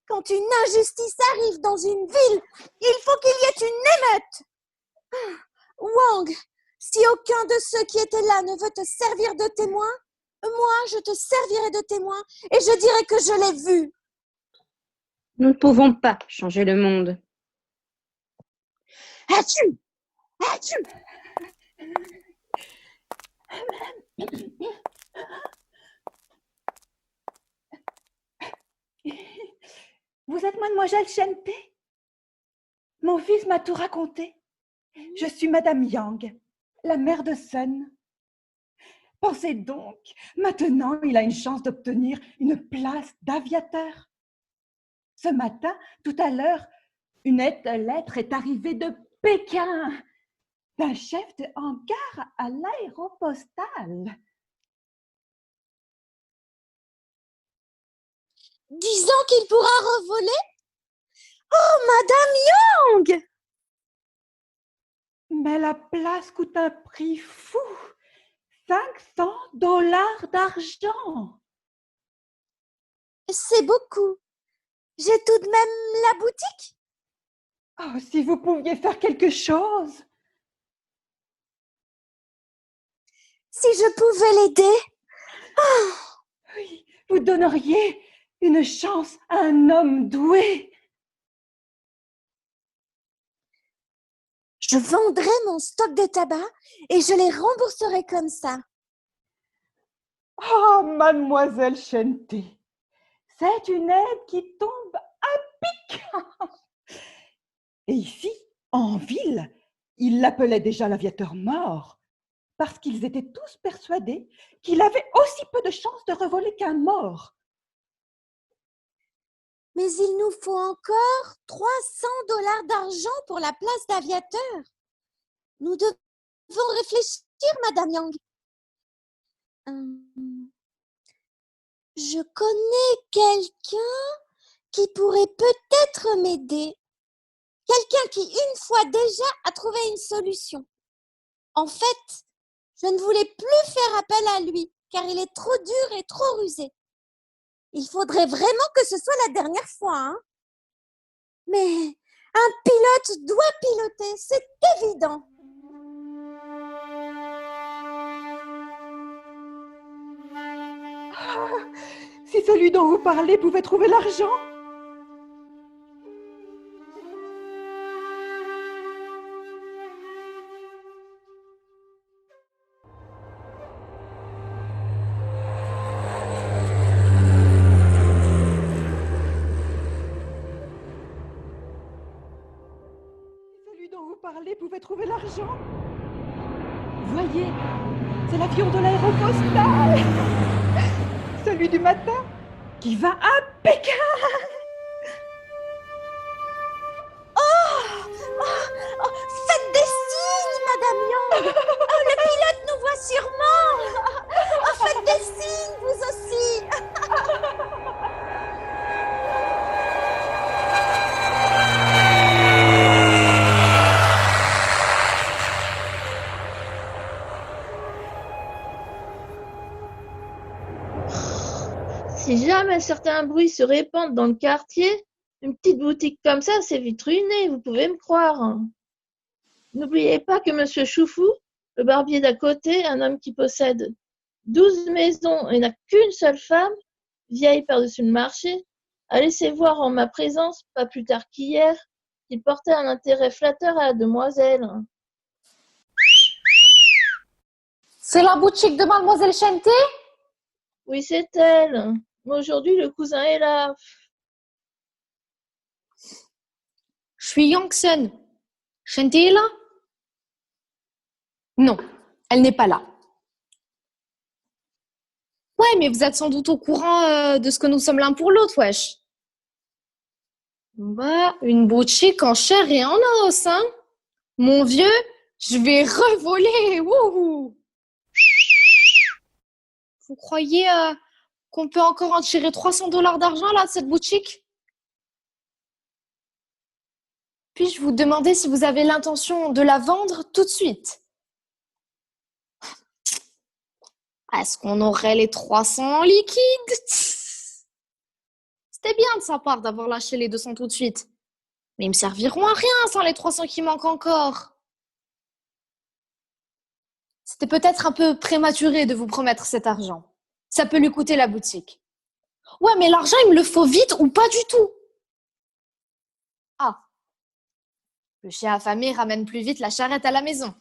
Quand une injustice arrive dans une ville, il faut qu'il y ait une émeute. Wang, si aucun de ceux qui étaient là ne veut te servir de témoin, moi, je te servirai de témoin et je dirai que je l'ai vu. Nous ne pouvons pas changer le monde. Achou! Achou! Vous êtes mademoiselle Shente? Mon fils m'a tout raconté. Je suis Madame Yang, la mère de Sun. Pensez donc, maintenant il a une chance d'obtenir une place d'aviateur. Ce matin, tout à l'heure, une lettre est arrivée de Pékin, d'un chef de hangar à l'aéropostale. Disant qu'il pourra revoler? Oh, Madame Yang! Mais la place coûte un prix fou, $500 d'argent. C'est beaucoup. J'ai tout de même la boutique. Oh, si vous pouviez faire quelque chose. Si je pouvais l'aider. Oh. Oui, vous donneriez une chance à un homme doué. Je vendrai mon stock de tabac et je les rembourserai comme ça. Oh, mademoiselle Shenté, c'est une aide qui tombe à pic. Et ici, en ville, ils l'appelaient déjà l'aviateur mort, parce qu'ils étaient tous persuadés qu'il avait aussi peu de chances de revoler qu'un mort. Mais il nous faut encore 300 $ d'argent pour la place d'aviateur. Nous devons réfléchir, Madame Yang. Je connais quelqu'un qui pourrait peut-être m'aider. Quelqu'un qui, une fois déjà, a trouvé une solution. En fait, je ne voulais plus faire appel à lui, car il est trop dur et trop rusé. Il faudrait vraiment que ce soit la dernière fois, hein. Mais un pilote doit piloter, c'est évident. Si celui dont vous parlez pouvait trouver l'argent. Pouvait trouver l'argent. Voyez, c'est l'avion de l'aéropostale. Celui du matin qui va à Pékin. Faites des signes, Madame Yang. Oh, le pilote nous voit sûrement. Oh, faites des signes, vous aussi. Si jamais certains bruits se répandent dans le quartier, une petite boutique comme ça, c'est vite ruiné, vous pouvez me croire. N'oubliez pas que Monsieur Choufou, le barbier d'à côté, un homme qui possède 12 maisons et n'a qu'une seule femme, vieille par-dessus le marché, a laissé voir en ma présence, pas plus tard qu'hier, qu'il portait un intérêt flatteur à la demoiselle. C'est la boutique de Mademoiselle Shenté? Oui, c'est elle. Mais aujourd'hui, le cousin est là. Je suis Yangsen. Shenté est là? Non, elle n'est pas là. Ouais, mais vous êtes sans doute au courant de ce que nous sommes l'un pour l'autre, wesh. Bah, une boutique en chair et en os, hein. Mon vieux, je vais revoler. Wouhou. Vous croyez qu'on peut encore en tirer 300 $ d'argent là de cette boutique? Puis-je vous demander si vous avez l'intention de la vendre tout de suite? Est-ce qu'on aurait les 300 en liquide? C'était bien de sa part d'avoir lâché les 200 tout de suite. Mais ils me serviront à rien sans les 300 qui manquent encore. C'était peut-être un peu prématuré de vous promettre cet argent. Ça peut lui coûter la boutique. Ouais, mais l'argent, il me le faut vite ou pas du tout. Ah. Le chien affamé ramène plus vite la charrette à la maison.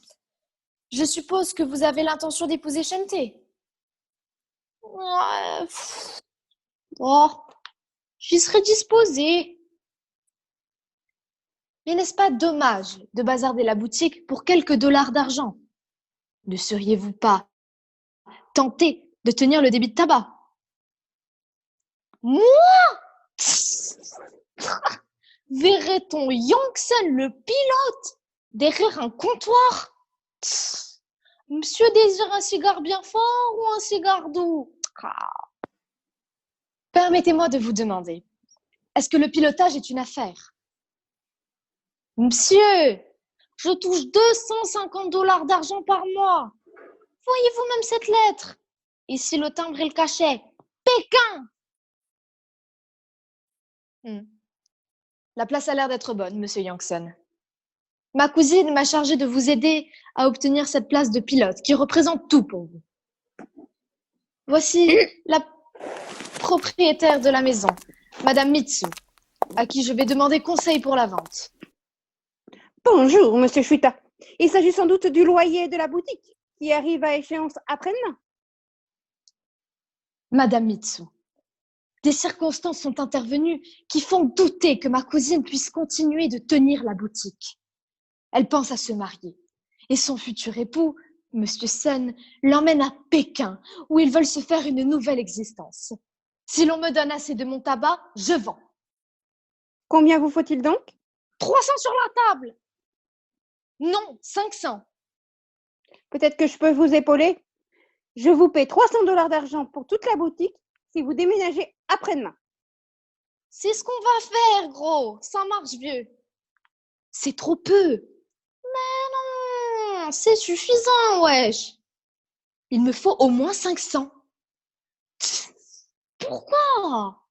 Je suppose que vous avez l'intention d'épouser Shenté. Ouais. Oh, j'y serais disposée. Mais n'est-ce pas dommage de bazarder la boutique pour quelques dollars d'argent? Ne seriez-vous pas tenté de tenir le débit de tabac? Moi? Verrait-on Yangsen, le pilote, derrière un comptoir? Monsieur désire un cigare bien fort ou un cigare doux? Permettez-moi de vous demander, est-ce que le pilotage est une affaire? Monsieur, je touche 250 $ d'argent par mois. Voyez-vous même cette lettre? Ici le timbre et le cachet. Pékin! La place a l'air d'être bonne, monsieur Yangsen. Ma cousine m'a chargé de vous aider à obtenir cette place de pilote qui représente tout pour vous. Voici la propriétaire de la maison, Madame Mitsu, à qui je vais demander conseil pour la vente. Bonjour, monsieur Shuita. Il s'agit sans doute du loyer de la boutique qui arrive à échéance après-demain. Madame Mitsu, des circonstances sont intervenues qui font douter que ma cousine puisse continuer de tenir la boutique. Elle pense à se marier et son futur époux, Monsieur Sun, l'emmène à Pékin où ils veulent se faire une nouvelle existence. Si l'on me donne assez de mon tabac, je vends. Combien vous faut-il donc? 300 sur la table. Non, 500. Peut-être que je peux vous épauler. Je vous paie $300 d'argent pour toute la boutique si vous déménagez après-demain. C'est ce qu'on va faire, gros. Ça marche, vieux. C'est trop peu. Mais non, c'est suffisant, wesh. Il me faut au moins 500. Pourquoi?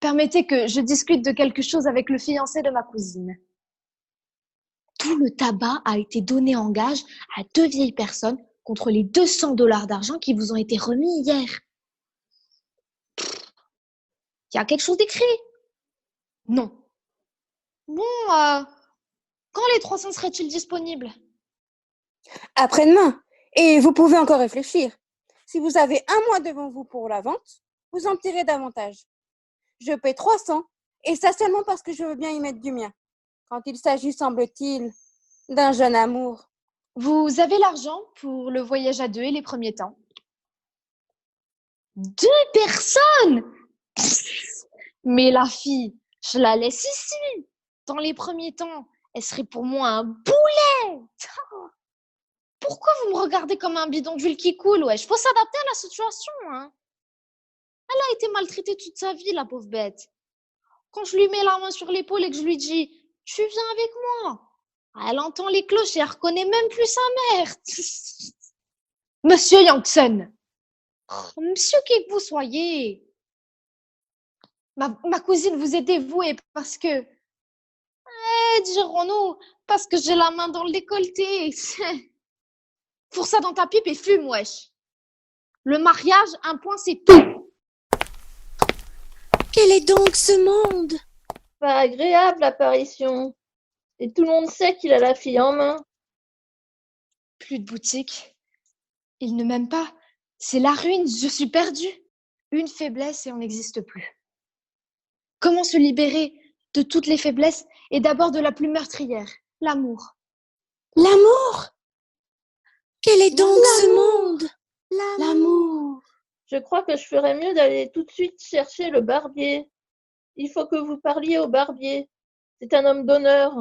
Permettez que je discute de quelque chose avec le fiancé de ma cousine. Tout le tabac a été donné en gage à 2 vieilles personnes contre les $200 d'argent qui vous ont été remis hier. Il y a quelque chose d'écrit? Non. Bon, quand les 300 seraient-ils disponibles? Après-demain. Et vous pouvez encore réfléchir. Si vous avez 1 mois devant vous pour la vente, vous en tirez davantage. Je paie 300 et ça seulement parce que je veux bien y mettre du mien. Quand il s'agit, semble-t-il, d'un jeune amour. Vous avez l'argent pour le voyage à 2 et les premiers temps? 2 personnes? Mais la fille, je la laisse ici. Dans les premiers temps, elle serait pour moi un boulet. Pourquoi vous me regardez comme un bidon d'huile qui coule, wesh? Faut s'adapter à la situation, hein. Elle a été maltraitée toute sa vie, la pauvre bête. Quand je lui mets la main sur l'épaule et que je lui dis « Tu viens avec moi », elle entend les cloches et elle reconnaît même plus sa mère. Monsieur Yangtsen, monsieur qui que vous soyez, ma cousine vous est dévouée parce que, dirons-nous, parce que j'ai la main dans le décolleté. Fourre ça dans ta pipe et fume, wesh. Le mariage, un point, c'est tout. Quel est donc ce monde? Pas agréable l'apparition. Et tout le monde sait qu'il a la fille en main. Plus de boutique. Il ne m'aime pas. C'est la ruine, je suis perdue. Une faiblesse et on n'existe plus. Comment se libérer de toutes les faiblesses et d'abord de la plus meurtrière, l'amour? L'amour? Quel est donc ce monde? L'amour. Je crois que je ferais mieux d'aller tout de suite chercher le barbier. Il faut que vous parliez au barbier. C'est un homme d'honneur.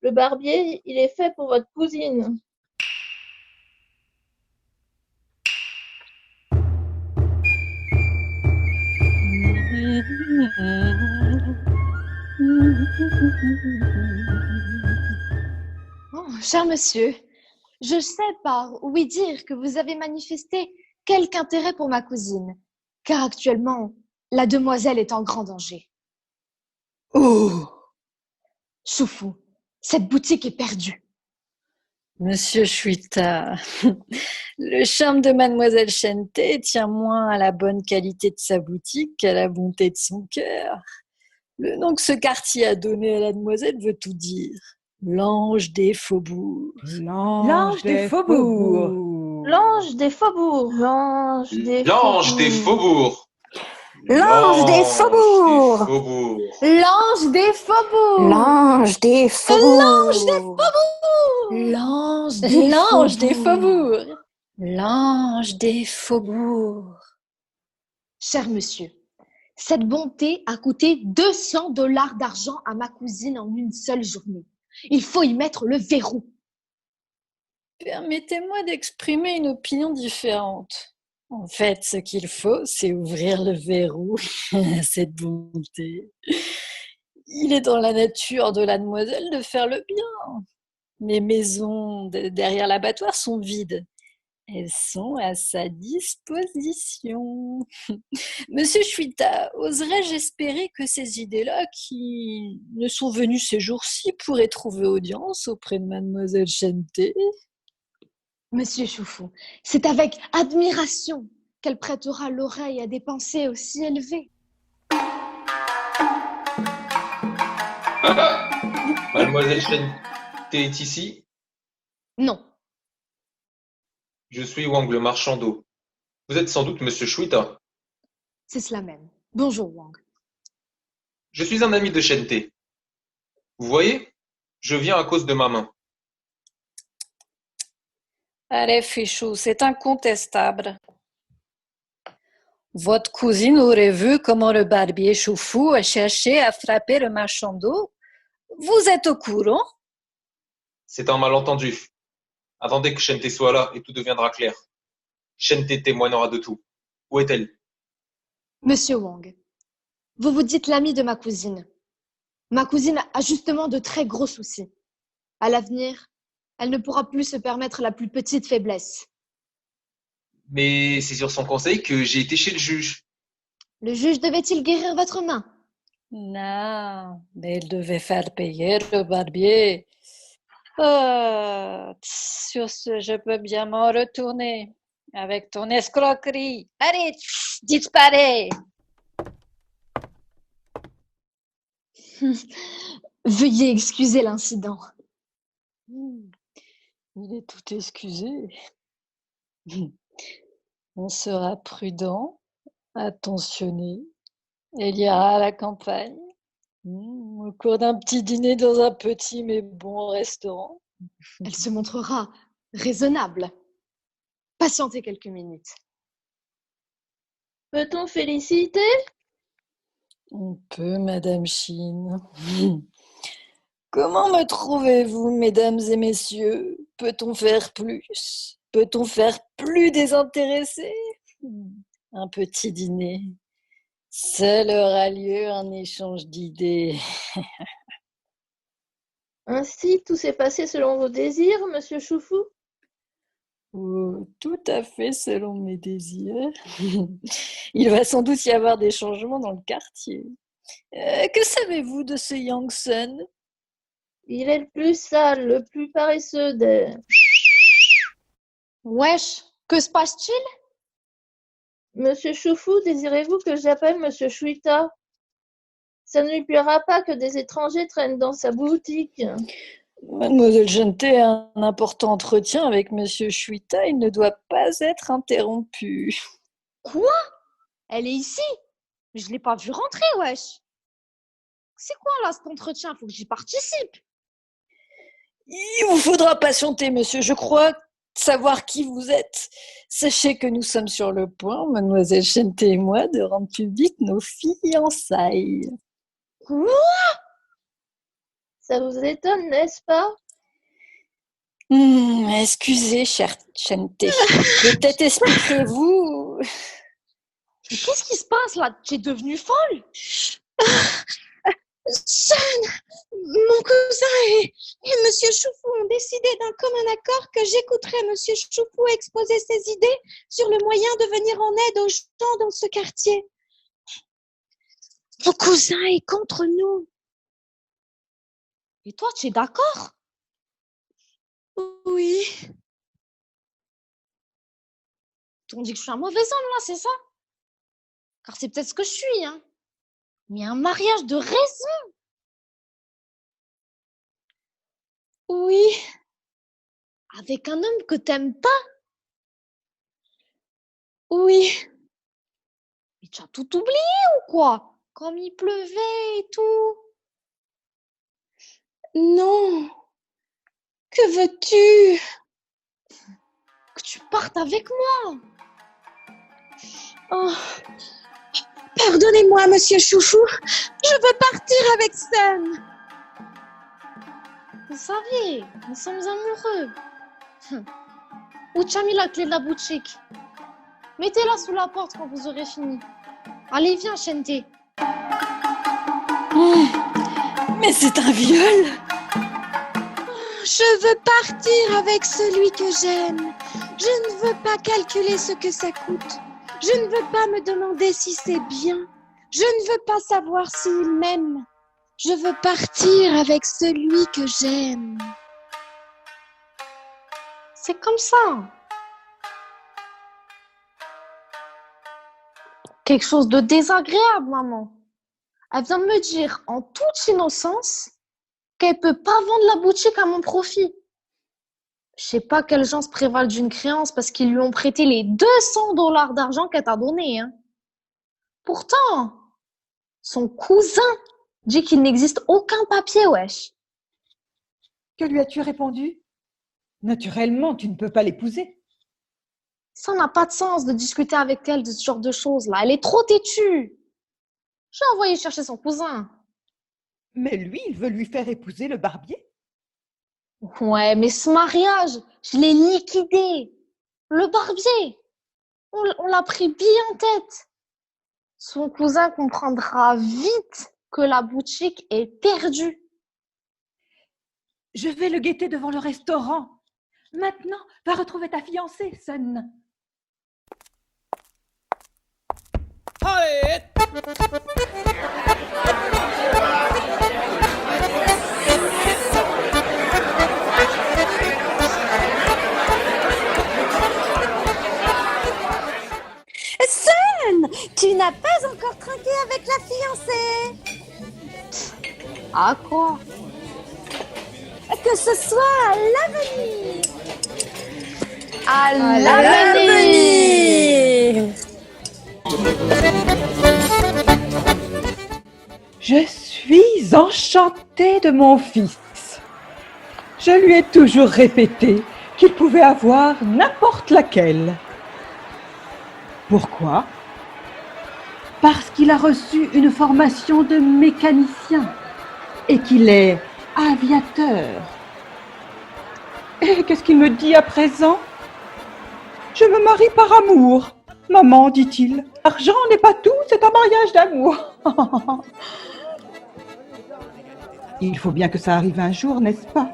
Le barbier, il est fait pour votre cousine. Oh, cher monsieur, je sais par ouï dire que vous avez manifesté quelque intérêt pour ma cousine, car actuellement, la demoiselle est en grand danger. Oh! Choufou, cette boutique est perdue. Monsieur Shuita, le charme de Mademoiselle Shente tient moins à la bonne qualité de sa boutique qu'à la bonté de son cœur. Le nom que ce quartier a donné à la demoiselle veut tout dire. L'ange des faubourgs. L'ange des faubourgs. L'ange des faubourgs. L'ange des L'ange des faubourgs. L'ange des faubourgs. L'ange des faubourgs. L'ange des faubourgs. L'ange des faubourgs. L'ange des faubourgs. L'ange des faubourgs. Cher monsieur, cette bonté a coûté $200 d'argent à ma cousine en une seule journée. Il faut y mettre le verrou. Permettez-moi d'exprimer une opinion différente. En fait, ce qu'il faut, c'est ouvrir le verrou à cette bonté. Il est dans la nature de la demoiselle de faire le bien. Les maisons derrière l'abattoir sont vides. Elles sont à sa disposition. Monsieur Shuita, oserais-je espérer que ces idées-là, qui ne sont venues ces jours-ci, pourraient trouver audience auprès de Mademoiselle Shente? Monsieur Choufou, c'est avec admiration qu'elle prêtera l'oreille à des pensées aussi élevées. Mademoiselle Shenté est ici? Non, Je suis Wang le marchand d'eau. Vous êtes sans doute Monsieur Shuita. c'est cela même. Bonjour, Wang. Je suis un ami de Shenté. Vous voyez, je viens à cause de ma main. Allez, Fichou, c'est incontestable. Votre cousine aurait vu comment le barbier Choufou a cherché à frapper le marchand d'eau. Vous êtes au courant? C'est un malentendu. Attendez que Shenté soit là et tout deviendra clair. Shenté témoignera de tout. Où est-elle? Monsieur Wang, vous vous dites l'ami de ma cousine. Ma cousine a justement de très gros soucis. À l'avenir, elle ne pourra plus se permettre la plus petite faiblesse. Mais c'est sur son conseil que j'ai été chez le juge. Le juge devait-il guérir votre main? Non, mais il devait faire payer le barbier. Sur ce, je peux bien m'en retourner avec ton escroquerie. Allez, disparais! Veuillez excuser l'incident. Il est tout excusé. On sera prudent, attentionné. Elle ira à la campagne, au cours d'un petit dîner dans un petit mais bon restaurant. Elle se montrera raisonnable. Patientez quelques minutes. Peut-on féliciter? On peut, Madame Chine. Comment me trouvez-vous, mesdames et messieurs? Peut-on faire plus? Peut-on faire plus désintéressé? Un petit dîner. Seul aura lieu un échange d'idées. Ainsi, tout s'est passé selon vos désirs, monsieur Choufou? Oh, tout à fait selon mes désirs. Il va sans doute y avoir des changements dans le quartier. Que savez-vous de ce Yang Sun? Il est le plus sale, le plus paresseux des... Wesh, que se passe-t-il? Monsieur Choufou, désirez-vous que j'appelle monsieur Shuita? Ça ne lui plaira pas que des étrangers traînent dans sa boutique. Mademoiselle Genté a un important entretien avec Monsieur Shuita. Il ne doit pas être interrompu. Quoi? Elle est ici? Mais je l'ai pas vue rentrer, wesh. C'est quoi là cet entretien? Faut que j'y participe. Il vous faudra patienter, monsieur. Je crois savoir qui vous êtes. Sachez que nous sommes sur le point, Mademoiselle Genté et moi, de rendre public nos fiançailles. Quoi? Ça vous étonne, n'est-ce pas? Excusez, chère Genté. Peut-être expliquerez-vous. Mais qu'est-ce qui se passe là? Tu es devenue folle? Seul, mon cousin et Monsieur Choufou ont décidé d'un commun accord que j'écouterais Monsieur Choufou exposer ses idées sur le moyen de venir en aide aux gens dans ce quartier. Mon cousin est contre nous. Et toi, tu es d'accord? Oui. On dit que je suis un mauvais homme là, c'est ça? Car c'est peut-être ce que je suis, hein. Mais un mariage de raison. Oui. Avec un homme que t'aimes pas? Oui. Mais tu as tout oublié ou quoi? Comme il pleuvait et tout. Non. Que veux-tu? Que tu partes avec moi. Oh. Pardonnez-moi, Monsieur Choufou. Je veux partir avec Sun. Vous saviez, nous sommes amoureux. Où tu as mis la clé de la boutique? Mettez-la sous la porte quand vous aurez fini. Allez, viens, Shenté. Mais c'est un viol! Je veux partir avec celui que j'aime. Je ne veux pas calculer ce que ça coûte. Je ne veux pas me demander si c'est bien. Je ne veux pas savoir s'il m'aime. Je veux partir avec celui que j'aime. C'est comme ça. Quelque chose de désagréable, maman. Elle vient de me dire, en toute innocence, qu'elle peut pas vendre la boutique à mon profit. Je sais pas quels gens se prévalent d'une créance parce qu'ils lui ont prêté les $200 d'argent qu'elle t'a donné, hein. Pourtant, son cousin dit qu'il n'existe aucun papier, wesh. Que lui as-tu répondu? Naturellement, tu ne peux pas l'épouser. Ça n'a pas de sens de discuter avec elle de ce genre de choses-là. Elle est trop têtue. J'ai envoyé chercher son cousin. Mais lui, il veut lui faire épouser le barbier. Ouais, mais ce mariage, je l'ai liquidé. Le barbier, on l'a pris bien en tête. Son cousin comprendra vite que la boutique est perdue. Je vais le guetter devant le restaurant. Maintenant, va retrouver ta fiancée, Sun. Allez! Sun, tu n'as pas encore trinqué avec la fiancée. À quoi? Que ce soit à l'avenir. À l'avenir. Je suis enchantée de mon fils. Je lui ai toujours répété qu'il pouvait avoir n'importe laquelle. Pourquoi? Parce qu'il a reçu une formation de mécanicien et qu'il est aviateur. Et qu'est-ce qu'il me dit à présent? Je me marie par amour. Maman, dit-il, l'argent n'est pas tout, c'est un mariage d'amour. Il faut bien que ça arrive un jour, n'est-ce pas?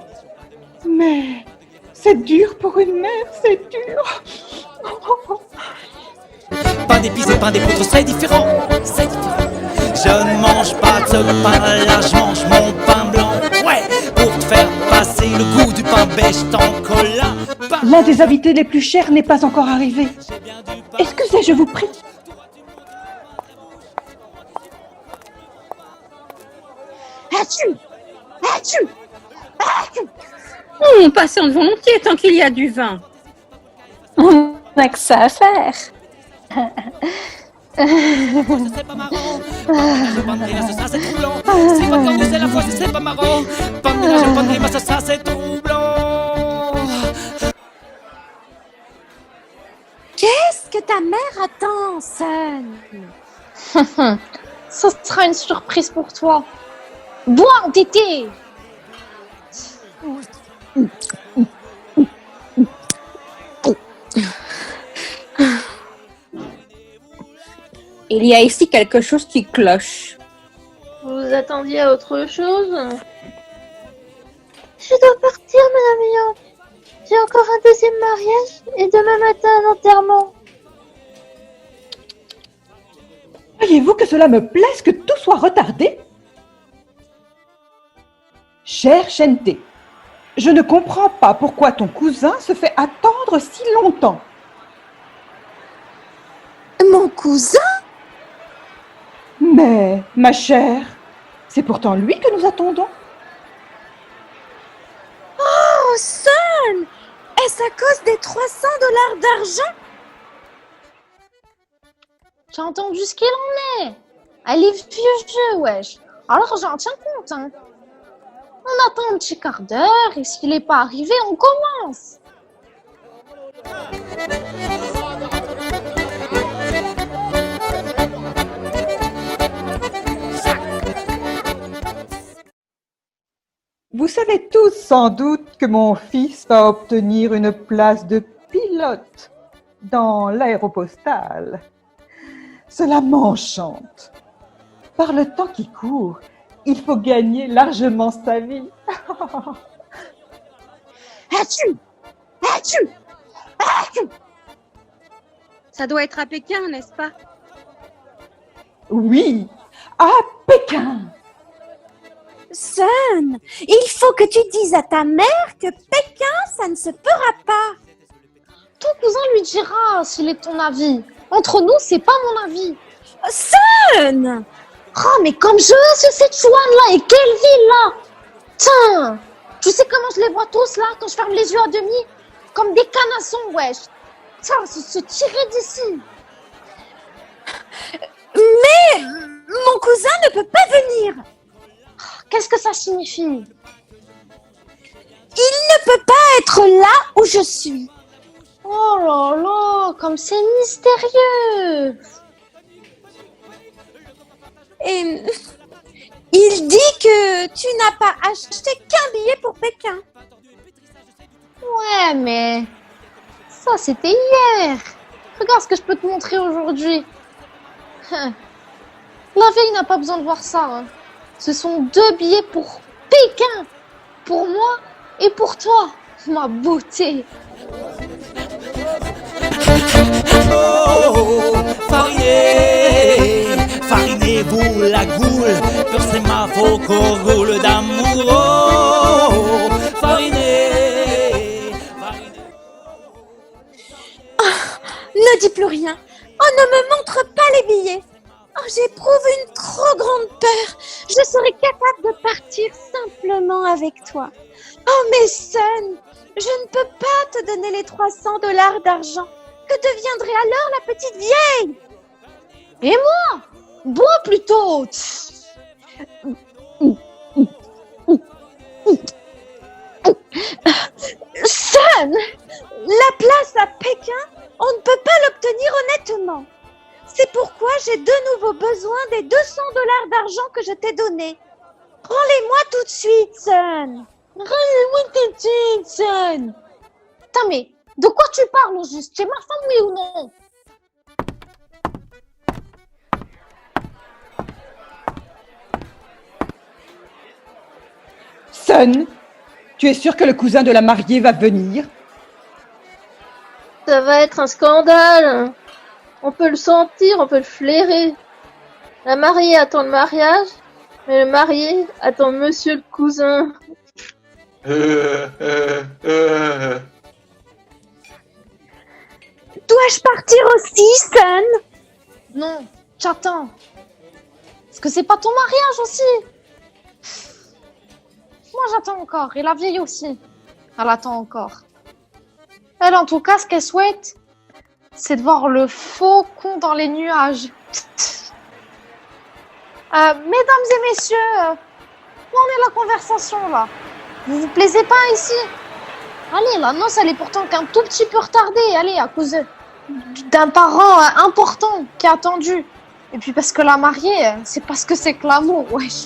Mais c'est dur pour une mère, c'est dur. Pain d'épices et pain d'épeautre, c'est différent. C'est différent. Je ne mange pas de ce pain-là, je mange mon pain blanc. Ouais, pour te faire passer le goût du pain beige, t'en colle. L'un des invités les plus chers n'est pas encore arrivé. Excusez, je vous prie. Achou! Achou! Achou! On patiente volontiers tant qu'il y a du vin. On n'a que ça à faire. C'est pas marrant. Pain de ménage, ça c'est troublant. Si votre corps c'est la fois, c'est pas marrant. Pain de ménage, ça c'est troublant. Qu'est-ce que ta mère attend, Sun? Ce sera une surprise pour toi. Bois, tété. Il y a ici quelque chose qui cloche. Vous attendiez à autre chose? Je dois partir, madame Ayant. J'ai encore un deuxième mariage et demain matin un enterrement. Croyez-vous que cela me plaise que tout soit retardé? Cher Shente, je ne comprends pas pourquoi ton cousin se fait attendre si longtemps. Mon cousin? Mais, ma chère, c'est pourtant lui que nous attendons. Oh, Sun! Est-ce à cause des $300 d'argent? J'ai entendu ce qu'il en est. Elle est vieux jeu, wesh. Alors j'en tiens compte, hein. On attend un petit quart d'heure et s'il n'est pas arrivé, on commence. Vous savez tous sans doute que mon fils va obtenir une place de pilote dans l'aéropostale. Cela m'enchante. Par le temps qui court, il faut gagner largement sa vie. Achou! Achou! Achou! Ça doit être à Pékin, n'est-ce pas? Oui, à Pékin. Sun, il faut que tu dises à ta mère que Pékin, ça ne se fera pas. Ton cousin lui dira s'il est ton avis. Entre nous, c'est pas mon avis. Sun! Oh, mais comme je hais ce Szechuan-là et quelle ville-là! Tiens! Tu sais comment je les vois tous, là, quand je ferme les yeux à demi? Comme des canassons, wesh! Ça, se tirer d'ici! Mais mon cousin ne peut pas venir. Qu'est-ce que ça signifie? Il ne peut pas être là où je suis. Oh là là, comme c'est mystérieux! Et il dit que tu n'as pas acheté qu'un billet pour Pékin. Ouais, mais ça, c'était hier. Regarde ce que je peux te montrer aujourd'hui. La vieille n'a pas besoin de voir ça. Hein. Ce sont 2 billets pour Pékin. Pour moi et pour toi, ma beauté. Oh, farinez, farinez-vous la goule, percez-moi vos courgoules d'amour. Oh, farinez, farinez. Ne dis plus rien. Oh, ne me montre pas les billets. Oh, j'éprouve une trop grande peur. Je serais capable de partir simplement avec toi. Oh, mais Sun, je ne peux pas te donner les $300 d'argent. Que deviendrait alors la petite vieille? Et moi? Bois plutôt. Sun, la place à Pékin, on ne peut pas l'obtenir honnêtement. C'est pourquoi j'ai de nouveau besoin des $200 d'argent que je t'ai donnés. Rends-les-moi tout de suite, Sun. Rends-les-moi tout de suite, Sun. Putain, mais de quoi tu parles au juste? Tu es ma femme, oui ou non? Sun, tu es sûr que le cousin de la mariée va venir? Ça va être un scandale. On peut le sentir, on peut le flairer. La mariée attend le mariage, mais le marié attend monsieur le cousin. Dois-je partir aussi, Sun? Non, j'attends. Parce que c'est pas ton mariage aussi. Moi, j'attends encore. Et la vieille aussi. Elle attend encore. Elle, en tout cas, ce qu'elle souhaite, c'est de voir le faucon dans les nuages. Mesdames et messieurs, où en est la conversation, là? Vous vous plaisez pas ici? Allez, la noce, elle est pourtant qu'un tout petit peu retardée. Allez, à cause d'un parent important qui a attendu. Et puis parce que la mariée, c'est parce que c'est que l'amour, wesh.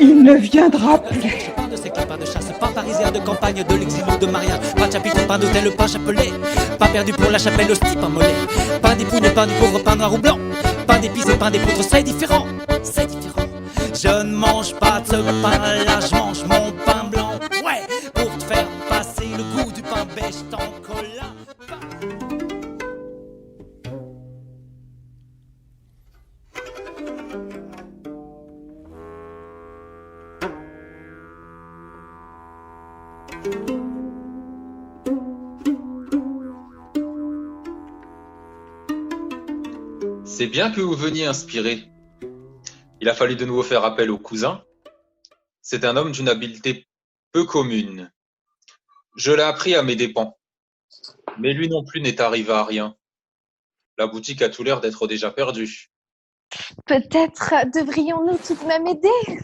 Il ne viendra plus. Pas de séquelles, pas de chasse, pas parisien de campagne, de l'exil ou de mariage, pas de chapitre, pas d'hôtel, pas chapelet, pas perdu pour la chapelle, hostie, pas mollet, pas des pougnes, pas du pauvre, pas noir ou blanc, pas d'épices et pas des poutres, c'est différent, c'est différent. Je ne mange pas de ce pain-là, je mange mon pain blanc, ouais, pour te faire passer le goût du pain beige, t'en colla. C'est bien que vous veniez inspirer. Il a fallu de nouveau faire appel au cousin. C'est un homme d'une habileté peu commune. Je l'ai appris à mes dépens. Mais lui non plus n'est arrivé à rien. La boutique a tout l'air d'être déjà perdue. Peut-être devrions-nous tout de même aider.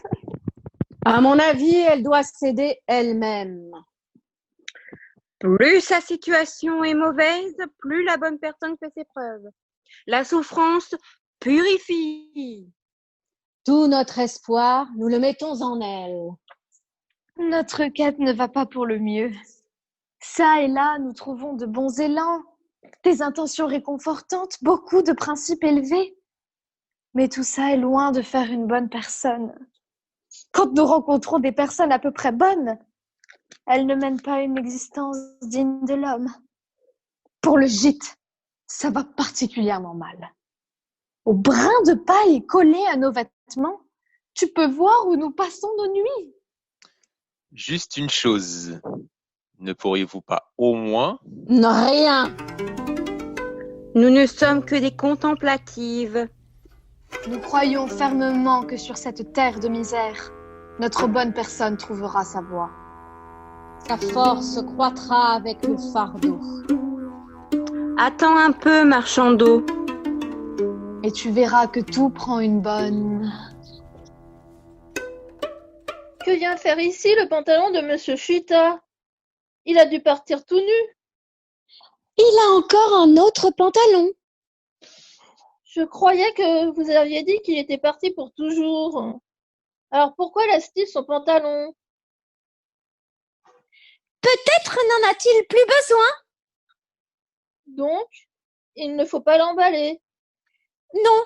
À mon avis, elle doit s'aider elle-même. Plus sa situation est mauvaise, plus la bonne personne fait ses preuves. La souffrance purifie. Tout notre espoir, nous le mettons en elle. Notre quête ne va pas pour le mieux. Ça et là, nous trouvons de bons élans, des intentions réconfortantes, beaucoup de principes élevés. Mais tout ça est loin de faire une bonne personne. Quand nous rencontrons des personnes à peu près bonnes, elles ne mènent pas une existence digne de l'homme. Pour le gîte, ça va particulièrement mal. Au brin de paille collé à nos vêtements, tu peux voir où nous passons nos nuits. Juste une chose. Ne pourriez-vous pas au moins... Non, rien. Nous ne sommes que des contemplatives. Nous croyons fermement que sur cette terre de misère, notre bonne personne trouvera sa voie. Sa force croîtra avec le fardeau. Attends un peu, marchand d'eau. Et tu verras que tout prend une bonne... Que vient faire ici le pantalon de Monsieur Chuita? Il a dû partir tout nu. Il a encore un autre pantalon. Je croyais que vous aviez dit qu'il était parti pour toujours. Alors pourquoi laisse-t-il son pantalon? Peut-être n'en a-t-il plus besoin. Donc, il ne faut pas l'emballer. Non.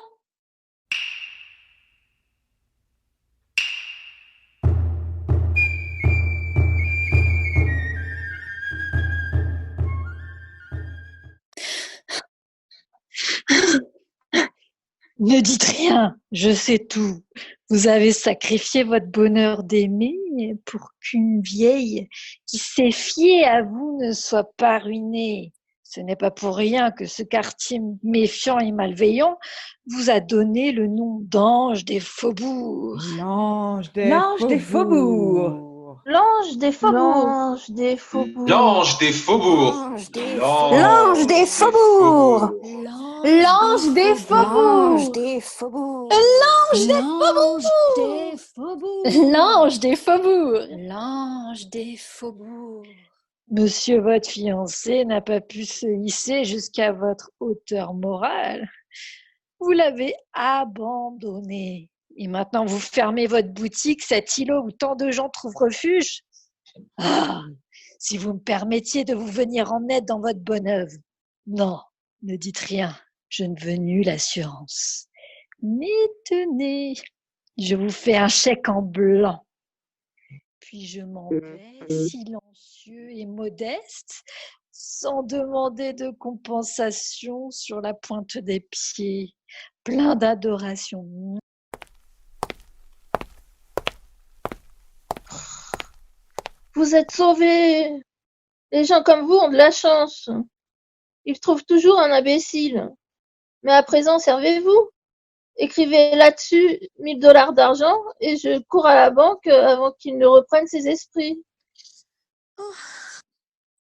Ne dites rien, je sais tout. Vous avez sacrifié votre bonheur d'aimer pour qu'une vieille qui s'est fiée à vous ne soit pas ruinée. Ce n'est pas pour rien que ce quartier méfiant et malveillant vous a donné le nom d'ange des faubourgs. L'ange des faubourgs. L'ange des faubourgs. L'ange des faubourgs. L'ange des faubourgs. L'ange des faubourgs. L'ange des faubourgs. L'ange des faubourgs. L'ange des faubourgs. L'ange des faubourgs. Monsieur votre fiancé n'a pas pu se hisser jusqu'à votre hauteur morale. Vous l'avez abandonné. Et maintenant, vous fermez votre boutique, cet îlot où tant de gens trouvent refuge. Ah, si vous me permettiez de vous venir en aide dans votre bonne œuvre. Non, ne dites rien, je ne veux nulle assurance. Mais tenez, je vous fais un chèque en blanc. Puis je m'en vais, silencieux et modeste, sans demander de compensation sur la pointe des pieds, plein d'adoration. Vous êtes sauvés. Les gens comme vous ont de la chance. Ils trouvent toujours un imbécile. Mais à présent, servez-vous. Écrivez là-dessus 1 000 $ d'argent et je cours à la banque avant qu'il ne reprenne ses esprits. Oh,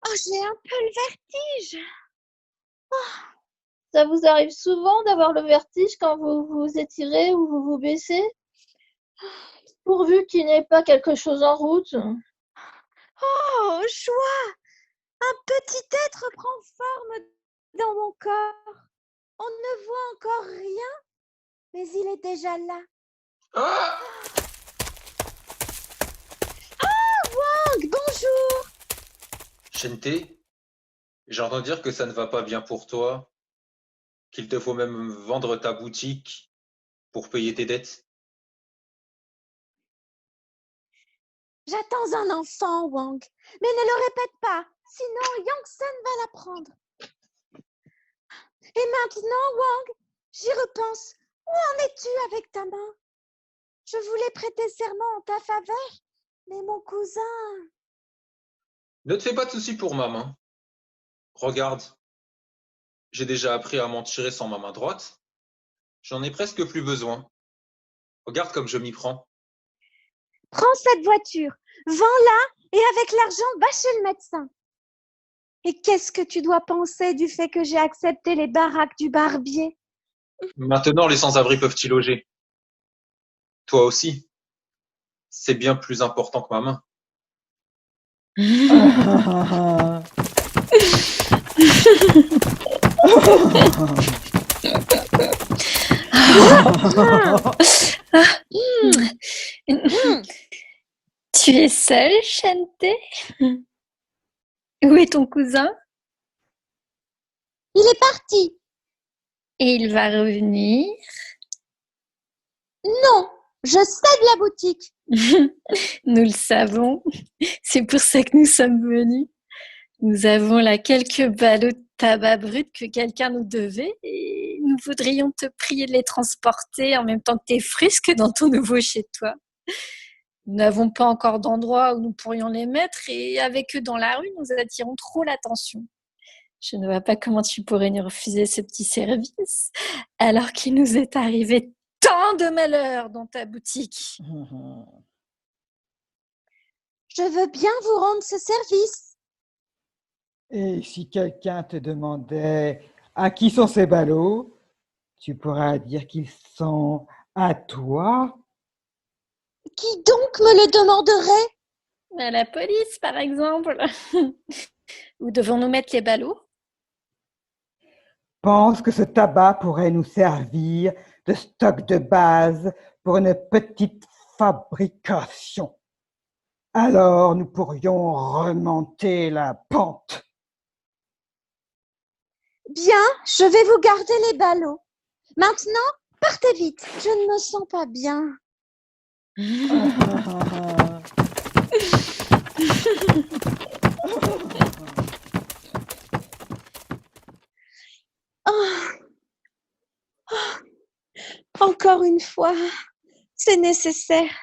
j'ai un peu le vertige. Ça vous arrive souvent d'avoir le vertige quand vous vous étirez ou vous vous baissez? Pourvu qu'il n'y ait pas quelque chose en route. Oh, joie! Un petit être prend forme dans mon corps. On ne voit encore rien, mais il est déjà là. Ah! Wang, bonjour! Shente, j'entends dire que ça ne va pas bien pour toi, qu'il te faut même vendre ta boutique pour payer tes dettes. J'attends un enfant, Wang, mais ne le répète pas, sinon Yang-san va l'apprendre. Et maintenant, Wang, j'y repense. Où en es-tu avec ta main? Je voulais prêter serment en ta faveur, mais mon cousin... Ne te fais pas de soucis pour ma main. Regarde, j'ai déjà appris à m'en tirer sans ma main droite. J'en ai presque plus besoin. Regarde comme je m'y prends. Prends cette voiture, vends-la et avec l'argent, va chez le médecin. Et qu'est-ce que tu dois penser du fait que j'ai accepté les baraques du barbier? Maintenant, les sans-abri peuvent y loger. Toi aussi. C'est bien plus important que ma main. Tu es seule, Shente? Où est ton cousin? Il est parti. Et il va revenir? Non, je cède la boutique. Nous le savons. C'est pour ça que nous sommes venus. Nous avons là quelques ballots de tabac brut que quelqu'un nous devait et nous voudrions te prier de les transporter en même temps que tes frusques dans ton nouveau chez toi. Nous n'avons pas encore d'endroit où nous pourrions les mettre et avec eux dans la rue, nous attirons trop l'attention. Je ne vois pas comment tu pourrais nous refuser ce petit service, alors qu'il nous est arrivé tant de malheurs dans ta boutique. Je veux bien vous rendre ce service. Et si quelqu'un te demandait à qui sont ces ballots, tu pourras dire qu'ils sont à toi. Qui donc me le demanderait? À la police, par exemple. Où devons-nous mettre les ballots? Pense que ce tabac pourrait nous servir de stock de base pour une petite fabrication. Alors nous pourrions remonter la pente. Bien, je vais vous garder les ballots. Maintenant, partez vite, je ne me sens pas bien. Encore une fois, c'est nécessaire.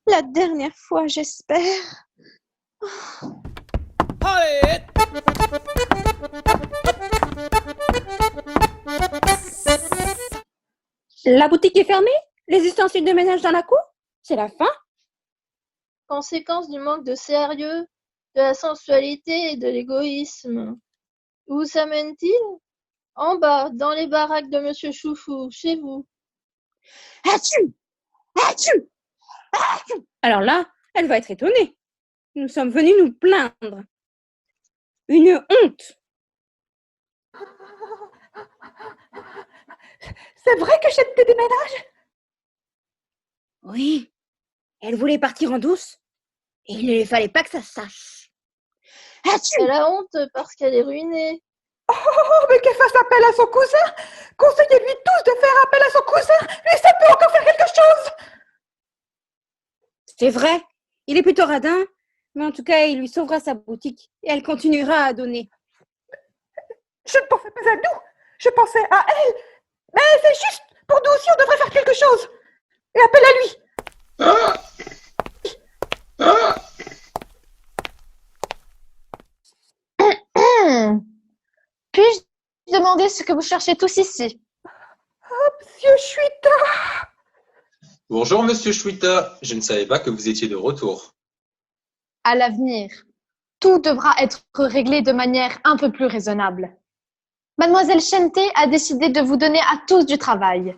La dernière fois, j'espère. Allez! La boutique est fermée? Les ustensiles de ménage dans la cour? C'est la fin? Conséquence du manque de sérieux, de la sensualité et de l'égoïsme. Où s'amène-t-il? En bas, dans les baraques de Monsieur Choufou, chez vous. Achou! Achou! Achou! Alors là, elle va être étonnée. Nous sommes venus nous plaindre. Une honte! C'est vrai que Chente déménage? Oui, elle voulait partir en douce et il ne lui fallait pas que ça se sache. Achou! Elle a honte parce qu'elle est ruinée. Oh, mais qu'elle fasse appel à son cousin! Conseillez-lui tous de faire appel à son cousin! Lui, ça peut encore faire quelque chose! C'est vrai, il est plutôt radin, mais en tout cas, il lui sauvera sa boutique et elle continuera à donner. Je ne pensais pas à nous, je pensais à elle. Mais c'est juste, pour nous aussi, on devrait faire quelque chose. Et appelle à lui. Puis-je demander ce que vous cherchez tous ici? Monsieur Chouita! Bonjour, monsieur Chouita. Je ne savais pas que vous étiez de retour. À l'avenir, tout devra être réglé de manière un peu plus raisonnable. Mademoiselle Chente a décidé de vous donner à tous du travail.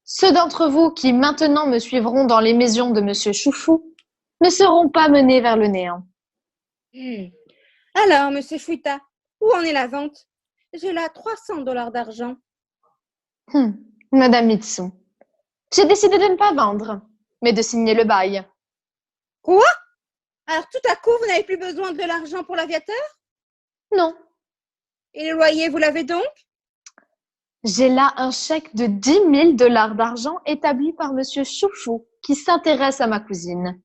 Ceux d'entre vous qui maintenant me suivront dans les maisons de Monsieur Choufou ne seront pas menés vers le néant. Alors, monsieur Chouita, où en est la vente? J'ai là $300 d'argent. Madame Mitsu, j'ai décidé de ne pas vendre, mais de signer le bail. Quoi? Alors tout à coup, vous n'avez plus besoin de l'argent pour l'aviateur? Non. Et le loyer, vous l'avez donc? J'ai là un chèque de $10 000 d'argent établi par Monsieur Choufou qui s'intéresse à ma cousine.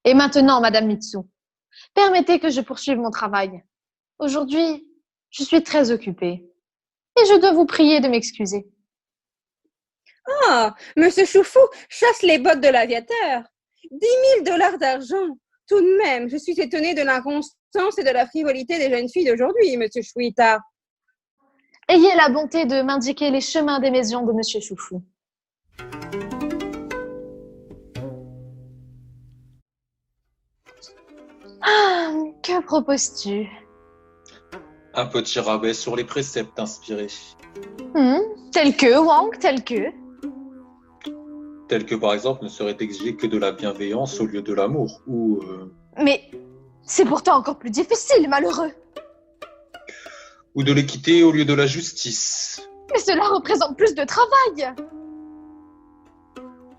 Et maintenant, Madame Mitsu, permettez que je poursuive mon travail. Aujourd'hui, je suis très occupée et je dois vous prier de m'excuser. Ah, monsieur Choufou chasse les bottes de l'aviateur. $10 000 d'argent. Tout de même, je suis étonnée de l'inconstance et de la frivolité des jeunes filles d'aujourd'hui, monsieur Chouita. Ayez la bonté de m'indiquer les chemins des maisons de Monsieur Choufou. Ah, que proposes-tu? Un petit rabais sur les préceptes inspirés. Tel que, Wang, tel que. Tel que par exemple ne serait exigé que de la bienveillance au lieu de l'amour, ou Mais c'est pourtant encore plus difficile, malheureux. ou de l'équité au lieu de la justice. Mais cela représente plus de travail.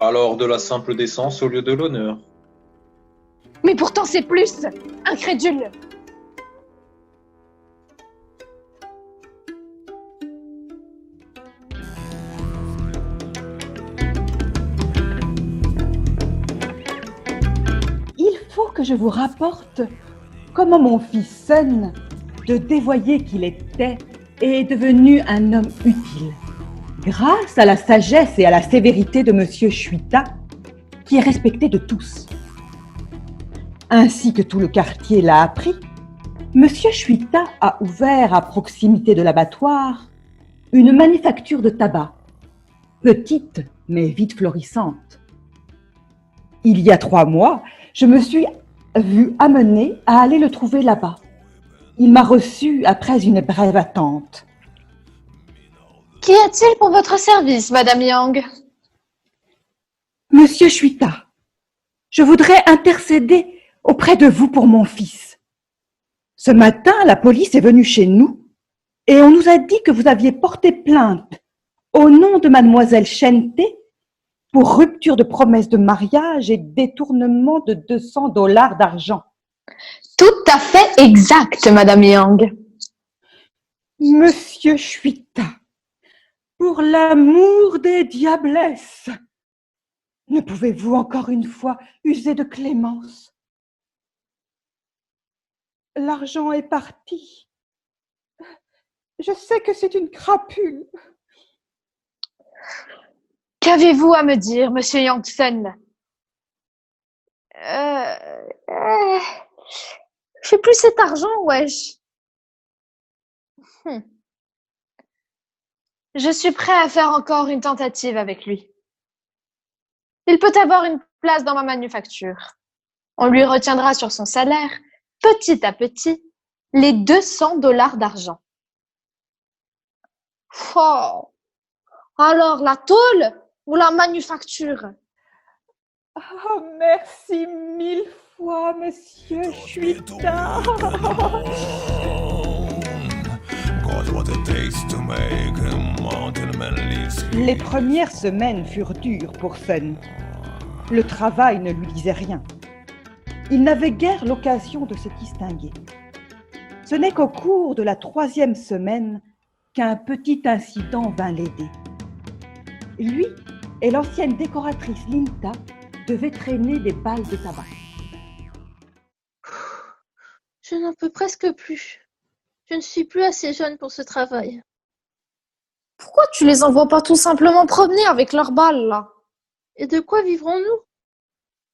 Alors de la simple décence au lieu de l'honneur. Mais pourtant c'est plus. Incrédule. Il faut que je vous rapporte comment mon fils Sun, de dévoyé qu'il était, est devenu un homme utile, grâce à la sagesse et à la sévérité de Monsieur Chouita, qui est respecté de tous. Ainsi que tout le quartier l'a appris, Monsieur Chuita a ouvert à proximité de l'abattoir une manufacture de tabac, petite mais vite florissante. Il y a 3 mois, je me suis vue amenée à aller le trouver là-bas. Il m'a reçue après une brève attente. Qu'y a-t-il pour votre service, Madame Yang? Monsieur Chuita, je voudrais intercéder auprès de vous pour mon fils. Ce matin, la police est venue chez nous et on nous a dit que vous aviez porté plainte au nom de mademoiselle Shente pour rupture de promesse de mariage et détournement de $200 d'argent. Tout à fait exact, Madame Yang. Monsieur Chuita, pour l'amour des diablesses, ne pouvez-vous encore une fois user de clémence? L'argent est parti. Je sais que c'est une crapule. Qu'avez-vous à me dire, Monsieur Yang-sen? J'ai plus cet argent, wesh. Je suis prêt à faire encore une tentative avec lui. Il peut avoir une place dans ma manufacture. On lui retiendra sur son salaire, petit à petit, les $200 d'argent. Oh. Alors, la tôle ou la manufacture? Oh, merci 1000 fois, monsieur Chuita. Les premières semaines furent dures pour Sun. Le travail ne lui disait rien. Il n'avait guère l'occasion de se distinguer. Ce n'est qu'au cours de la 3e semaine qu'un petit incident vint l'aider. Lui et l'ancienne décoratrice Linta devaient traîner des balles de tabac. Je n'en peux presque plus. Je ne suis plus assez jeune pour ce travail. Pourquoi tu les envoies pas tout simplement promener avec leurs balles, là? Et de quoi vivrons-nous?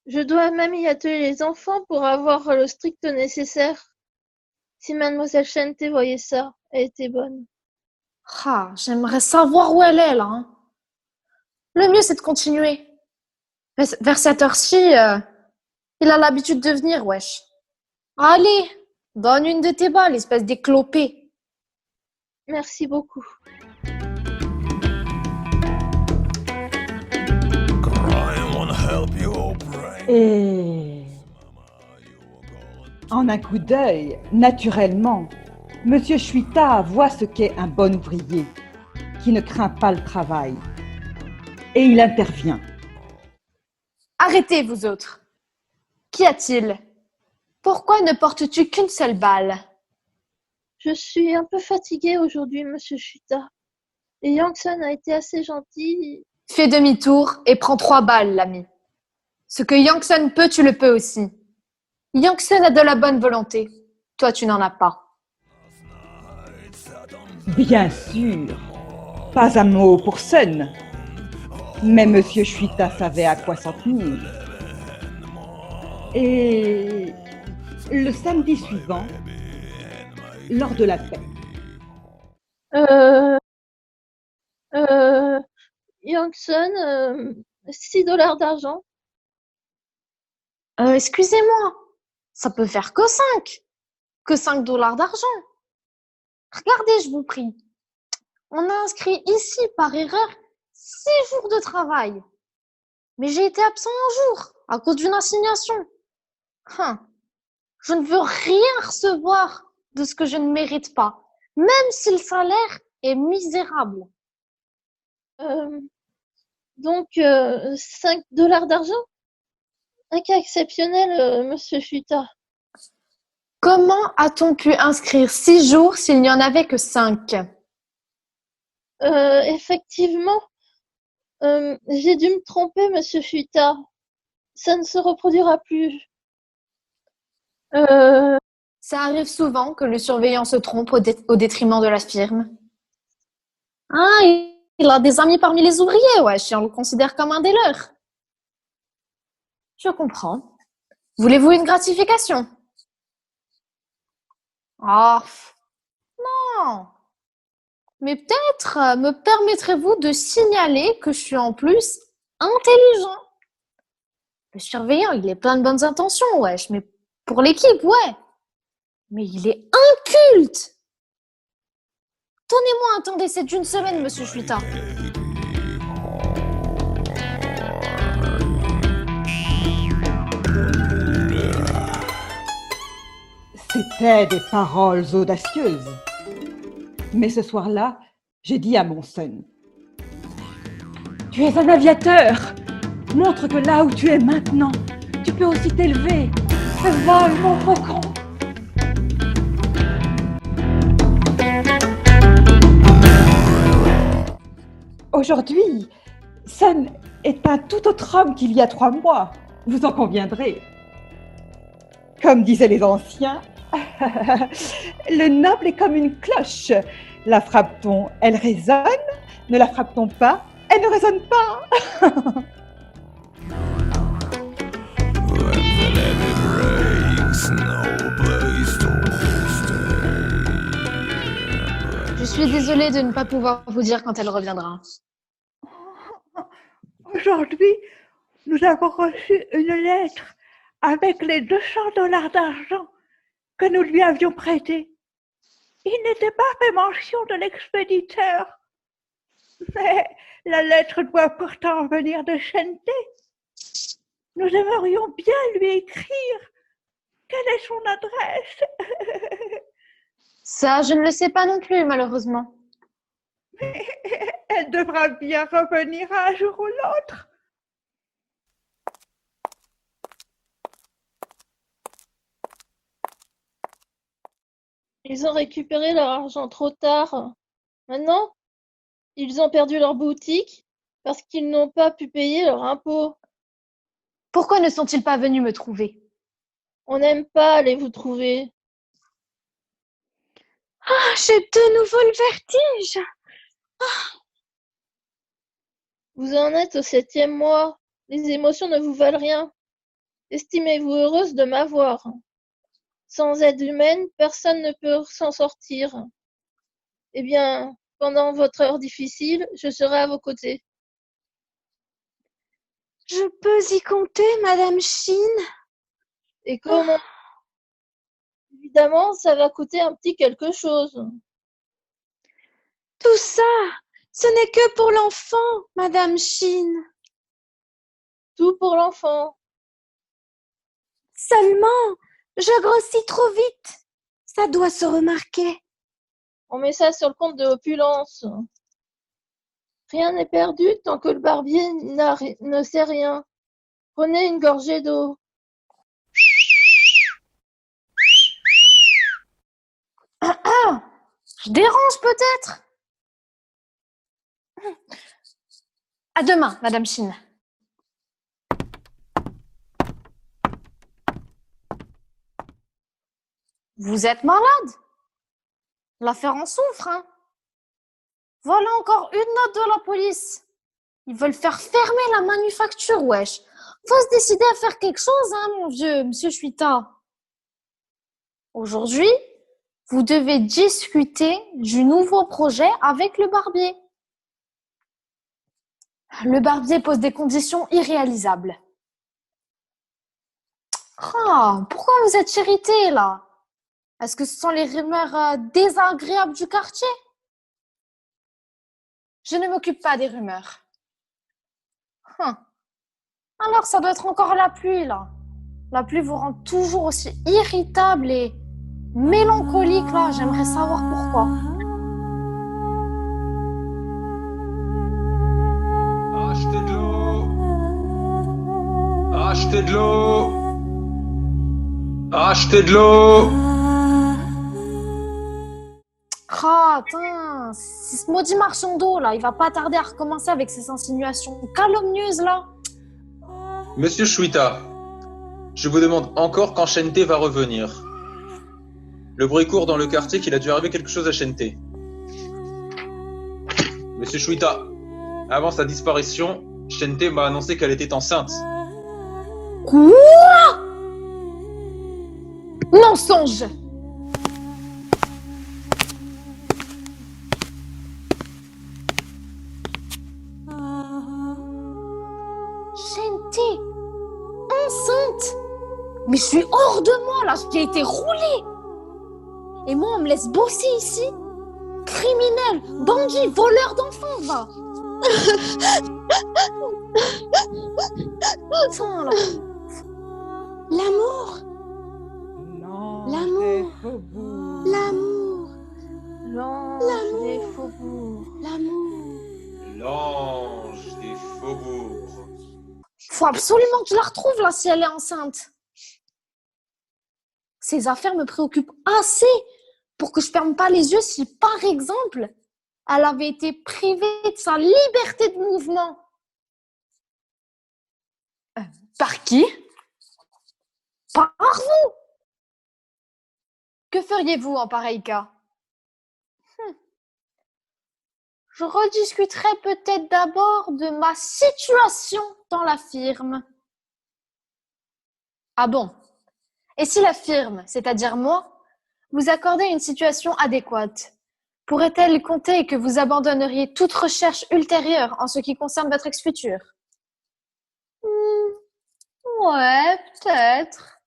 Je dois même y atteler les enfants pour avoir le strict nécessaire. Si mademoiselle Shente voyait ça, elle était bonne. Ah, j'aimerais savoir où elle est, là. Hein. Le mieux, c'est de continuer. Vers cette heure-ci, il a l'habitude de venir, wesh. Allez, donne une de tes balles, espèce d'éclopé. Merci beaucoup. Et en un coup d'œil, naturellement, monsieur Chuita voit ce qu'est un bon ouvrier qui ne craint pas le travail. Et il intervient. Arrêtez, vous autres. Qu'y a-t-il? Pourquoi ne portes-tu qu'une seule balle? Je suis un peu fatiguée aujourd'hui, monsieur Chuita. Et Yang-san a été assez gentil. Fais demi-tour et prends 3 balles, l'ami. Ce que Yang-san peut, tu le peux aussi. Yang-san a de la bonne volonté. Toi, tu n'en as pas. Bien sûr, pas un mot pour Sun. Mais monsieur Chuita savait à quoi s'en tenir. Et le samedi suivant, lors de la fête. Yang-san, $6 d'argent. Excusez-moi, ça peut faire que 5. Que $5 d'argent. Regardez, je vous prie. On a inscrit ici, par erreur, 6 jours de travail. Mais j'ai été absent un jour, à cause d'une assignation. Je ne veux rien recevoir de ce que je ne mérite pas, même si le salaire est misérable. Donc, $5 d'argent? Un cas exceptionnel, monsieur Chuita. Comment a-t-on pu inscrire 6 jours s'il n'y en avait que 5? Effectivement, j'ai dû me tromper, monsieur Chuita. Ça ne se reproduira plus. Ça arrive souvent que le surveillant se trompe au détriment de la firme. Ah, il a des amis parmi les ouvriers, wesh, et on le considère comme un des leurs. Je comprends. Voulez-vous une gratification? Ah, non. Mais peut-être me permettrez-vous de signaler que je suis en plus intelligent. Le surveillant, il est plein de bonnes intentions, wesh. Mais pour l'équipe, ouais. Mais il est inculte. Donnez-moi un temps d'essai d'une semaine, monsieur Chuita. C'étaient des paroles audacieuses. Mais ce soir-là, j'ai dit à mon son, « Tu es un aviateur. Montre que là où tu es maintenant, tu peux aussi t'élever. Vole, mon faucon. » Aujourd'hui, Sun est un tout autre homme qu'il y a 3 mois. Vous en conviendrez. Comme disaient les anciens, le noble est comme une cloche. La frappe-t-on, elle résonne. Ne la frappe-t-on pas, elle ne résonne pas. Je suis désolée de ne pas pouvoir vous dire quand elle reviendra. Aujourd'hui, nous avons reçu une lettre avec les $200 d'argent que nous lui avions prêtés. Il n'était pas fait mention de l'expéditeur. Mais la lettre doit pourtant venir de Shente. Nous aimerions bien lui écrire. Quelle est son adresse? Ça, je ne le sais pas non plus, malheureusement. Mais elle devra bien revenir un jour ou l'autre. Ils ont récupéré leur argent trop tard. Maintenant, ils ont perdu leur boutique parce qu'ils n'ont pas pu payer leur impôt. Pourquoi ne sont-ils pas venus me trouver? On n'aime pas aller vous trouver. Ah, j'ai de nouveau le vertige. Vous en êtes au 7e mois. Les émotions ne vous valent rien. Estimez-vous heureuse de m'avoir. Sans aide humaine, personne ne peut s'en sortir. Eh bien, pendant votre heure difficile, je serai à vos côtés. Je peux y compter, Madame Shin. Et comment? Évidemment, ça va coûter un petit quelque chose. Tout ça, ce n'est que pour l'enfant, Madame Shin. Tout pour l'enfant. Seulement, je grossis trop vite. Ça doit se remarquer. On met ça sur le compte de opulence. Rien n'est perdu tant que le barbier ne sait rien. Prenez une gorgée d'eau. Je dérange peut-être? À demain, Madame Shin. Vous êtes malade? L'affaire en souffre, hein? Voilà encore une note de la police. Ils veulent faire fermer la manufacture, wesh. Faut se décider à faire quelque chose, hein, mon vieux, monsieur Chuita. Aujourd'hui, vous devez discuter du nouveau projet avec le barbier. Le barbier pose des conditions irréalisables. Ah, pourquoi vous êtes irrité, là? Est-ce que ce sont les rumeurs désagréables du quartier? Je ne m'occupe pas des rumeurs. Alors, ça doit être encore la pluie, là. La pluie vous rend toujours aussi irritable et mélancolique, là. J'aimerais savoir pourquoi. Achetez de l'eau. Achetez de l'eau. Achetez de l'eau. Ah, attends, c'est ce maudit marchand d'eau, là. Il va pas tarder à recommencer avec ses insinuations calomnieuses, là. Monsieur Chuita, je vous demande encore quand Shente va revenir. Le bruit court dans le quartier qu'il a dû arriver quelque chose à Shente. Monsieur Chuita, avant sa disparition, Shente m'a annoncé qu'elle était enceinte. Quoi? Mensonge! Shenté, enceinte. Mais je suis hors de moi là, j'ai été roulée. Et moi, on me laisse bosser ici? Criminel, bandit, voleur d'enfants, va. Attends, là. L'amour, L'amour. l'amour, L'ange des faubourgs. l'amour. L'ange des faubourgs. Faut absolument que je la retrouve là si elle est enceinte. Ces affaires me préoccupent assez pour que je ferme pas les yeux si, par exemple, elle avait été privée de sa liberté de mouvement. Par qui? Par vous. Que feriez-vous en pareil cas? Je rediscuterai peut-être d'abord de ma situation dans la firme. Ah bon? Et si la firme, c'est-à-dire moi, vous accordait une situation adéquate, pourrait-elle compter que vous abandonneriez toute recherche ultérieure en ce qui concerne votre ex-futur? Ouais, peut-être.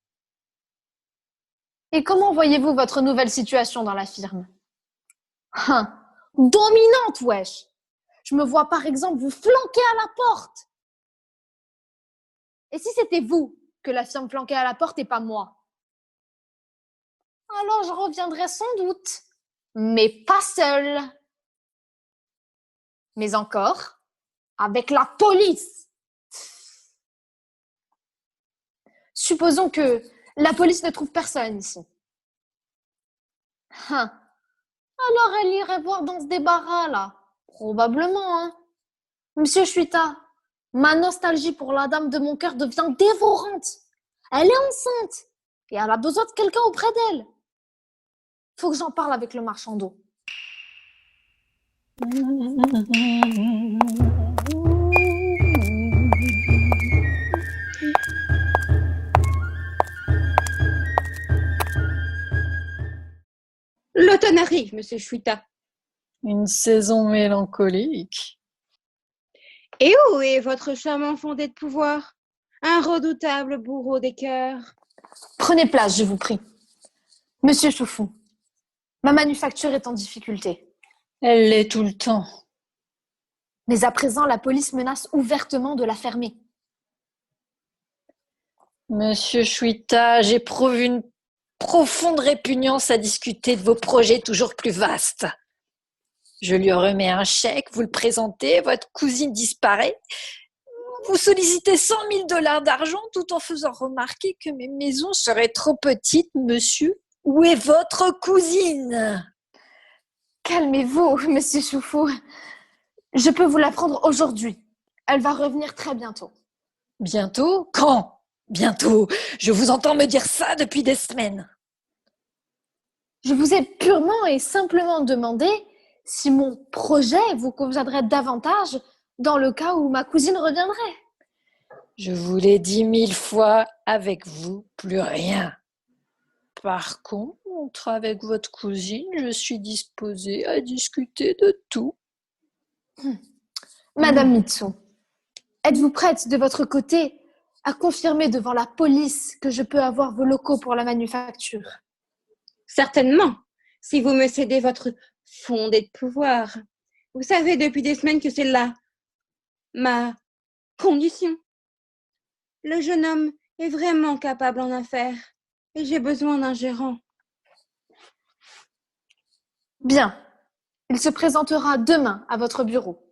Et comment voyez-vous votre nouvelle situation dans la firme? Dominante, wesh! Je me vois par exemple vous flanquer à la porte. Et si c'était vous que la firme flanquait à la porte et pas moi? Alors je reviendrai sans doute, mais pas seule. Mais encore, avec la police. Supposons que la police ne trouve personne ici. Alors elle irait voir dans ce débarras-là. Probablement, hein. Monsieur Chuita, ma nostalgie pour la dame de mon cœur devient dévorante. Elle est enceinte et elle a besoin de quelqu'un auprès d'elle. Faut que j'en parle avec le marchand d'eau. L'automne arrive, monsieur Chouita. Une saison mélancolique. Et où est votre charmant fondé de pouvoir? Un redoutable bourreau des cœurs. Prenez place, je vous prie. Monsieur Choufou, ma manufacture est en difficulté. Elle l'est tout le temps. Mais à présent, la police menace ouvertement de la fermer. Monsieur Chouita, j'éprouve une profonde répugnance à discuter de vos projets toujours plus vastes. Je lui remets un chèque, vous le présentez, votre cousine disparaît. Vous sollicitez 100 000 $ d'argent tout en faisant remarquer que mes maisons seraient trop petites, monsieur. Où est votre cousine? Calmez-vous, monsieur Choufou. Je peux vous la prendre aujourd'hui. Elle va revenir très bientôt. Bientôt? Quand? Bientôt. Je vous entends me dire ça depuis des semaines. Je vous ai purement et simplement demandé si mon projet vous conviendrait davantage dans le cas où ma cousine reviendrait. Je vous l'ai dit 1000 fois, avec vous, plus rien. Par contre, avec votre cousine, je suis disposée à discuter de tout. Madame Mitsu, êtes-vous prête de votre côté à confirmer devant la police que je peux avoir vos locaux pour la manufacture? Certainement, si vous me cédez votre fondé de pouvoir. Vous savez depuis des semaines que c'est là ma condition. Le jeune homme est vraiment capable en affaires et j'ai besoin d'un gérant. Bien, il se présentera demain à votre bureau.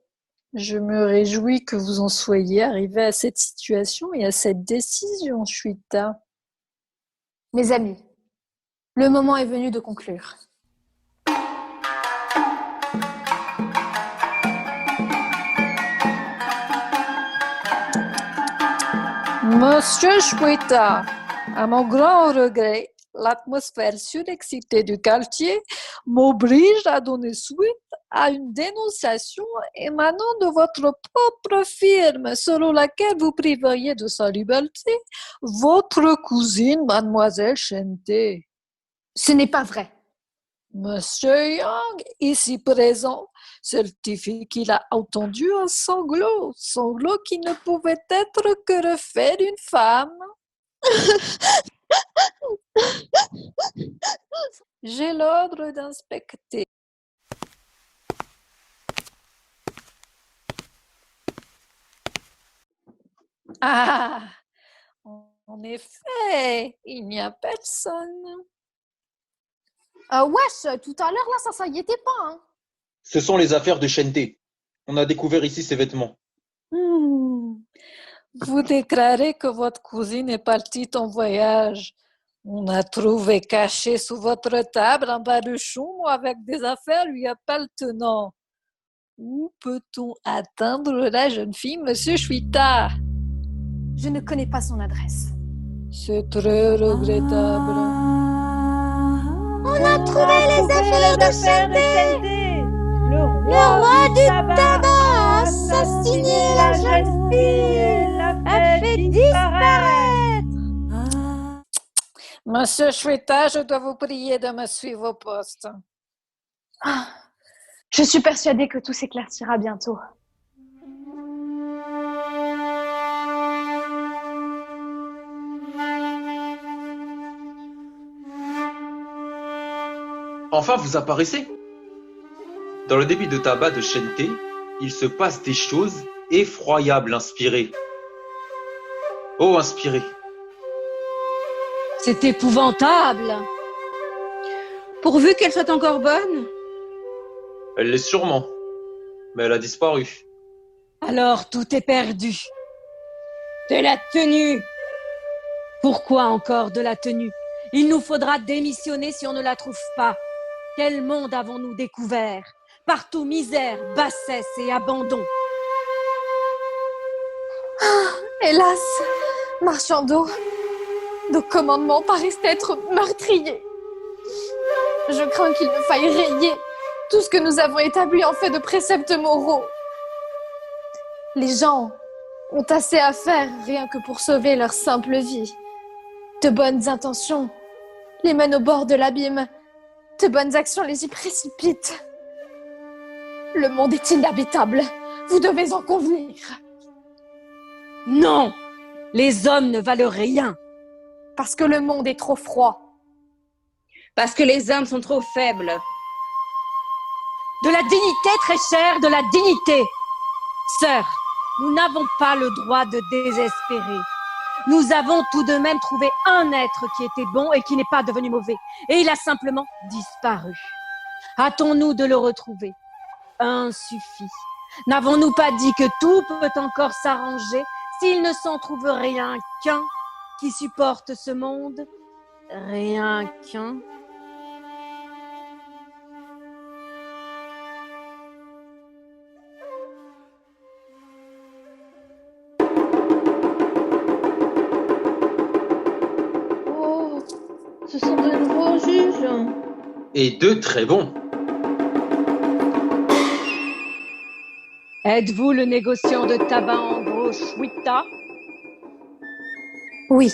Je me réjouis que vous en soyez arrivé à cette situation et à cette décision, Chouita. Mes amis, le moment est venu de conclure. Monsieur Chouita, à mon grand regret, l'atmosphère surexcitée du quartier m'oblige à donner suite à une dénonciation émanant de votre propre firme, selon laquelle vous priveriez de sa liberté votre cousine, mademoiselle Shenté. Ce n'est pas vrai. Monsieur Young, ici présent, certifie qu'il a entendu un sanglot qui ne pouvait être que le fait d'une femme. J'ai l'ordre d'inspecter. Ah, en effet, il n'y a personne. Wesh, tout à l'heure, là, ça y était pas, hein. Ce sont les affaires de Shenté. On a découvert ici ses vêtements. Vous déclarez que votre cousine est partie en voyage. On a trouvé caché sous votre table un baluchon avec des affaires lui appartenant. Où peut-on atteindre la jeune fille, monsieur Chouita? Je ne connais pas son adresse. C'est très regrettable. On a trouvé les affaires de Shenté. Le roi du tabac a assassiné la jeune fille, a fait disparaître. Monsieur Chouita, je dois vous prier de me suivre au poste. Je suis persuadée que tout s'éclaircira bientôt. Enfin, vous apparaissez. Dans le débit de tabac de Shenté, il se passe des choses effroyables, inspirées. Oh, inspirées. C'est épouvantable. Pourvu qu'elle soit encore bonne. Elle l'est sûrement, mais elle a disparu. Alors tout est perdu. De la tenue. Pourquoi encore de la tenue? Il nous faudra démissionner si on ne la trouve pas. Quel monde avons-nous découvert? Partout misère, bassesse et abandon. Hélas, marchand d'eau, nos commandements paraissent être meurtriers. Je crains qu'il ne faille rayer tout ce que nous avons établi en fait de préceptes moraux. Les gens ont assez à faire rien que pour sauver leur simple vie. De bonnes intentions les mènent au bord de l'abîme. De bonnes actions les y précipitent. Le monde est inhabitable. Vous devez en convenir. Non! Les hommes ne valent rien. Parce que le monde est trop froid. Parce que les hommes sont trop faibles. De la dignité, très chère, de la dignité. Sœur, nous n'avons pas le droit de désespérer. Nous avons tout de même trouvé un être qui était bon et qui n'est pas devenu mauvais. Et il a simplement disparu. Hâtons-nous de le retrouver. Un suffit. N'avons-nous pas dit que tout peut encore s'arranger s'il ne s'en trouve rien qu'un qui supporte ce monde? Rien qu'un. Oh, ce sont de nouveaux juges. Et deux très bons. Êtes-vous le négociant de tabac en gros Chouita? Oui.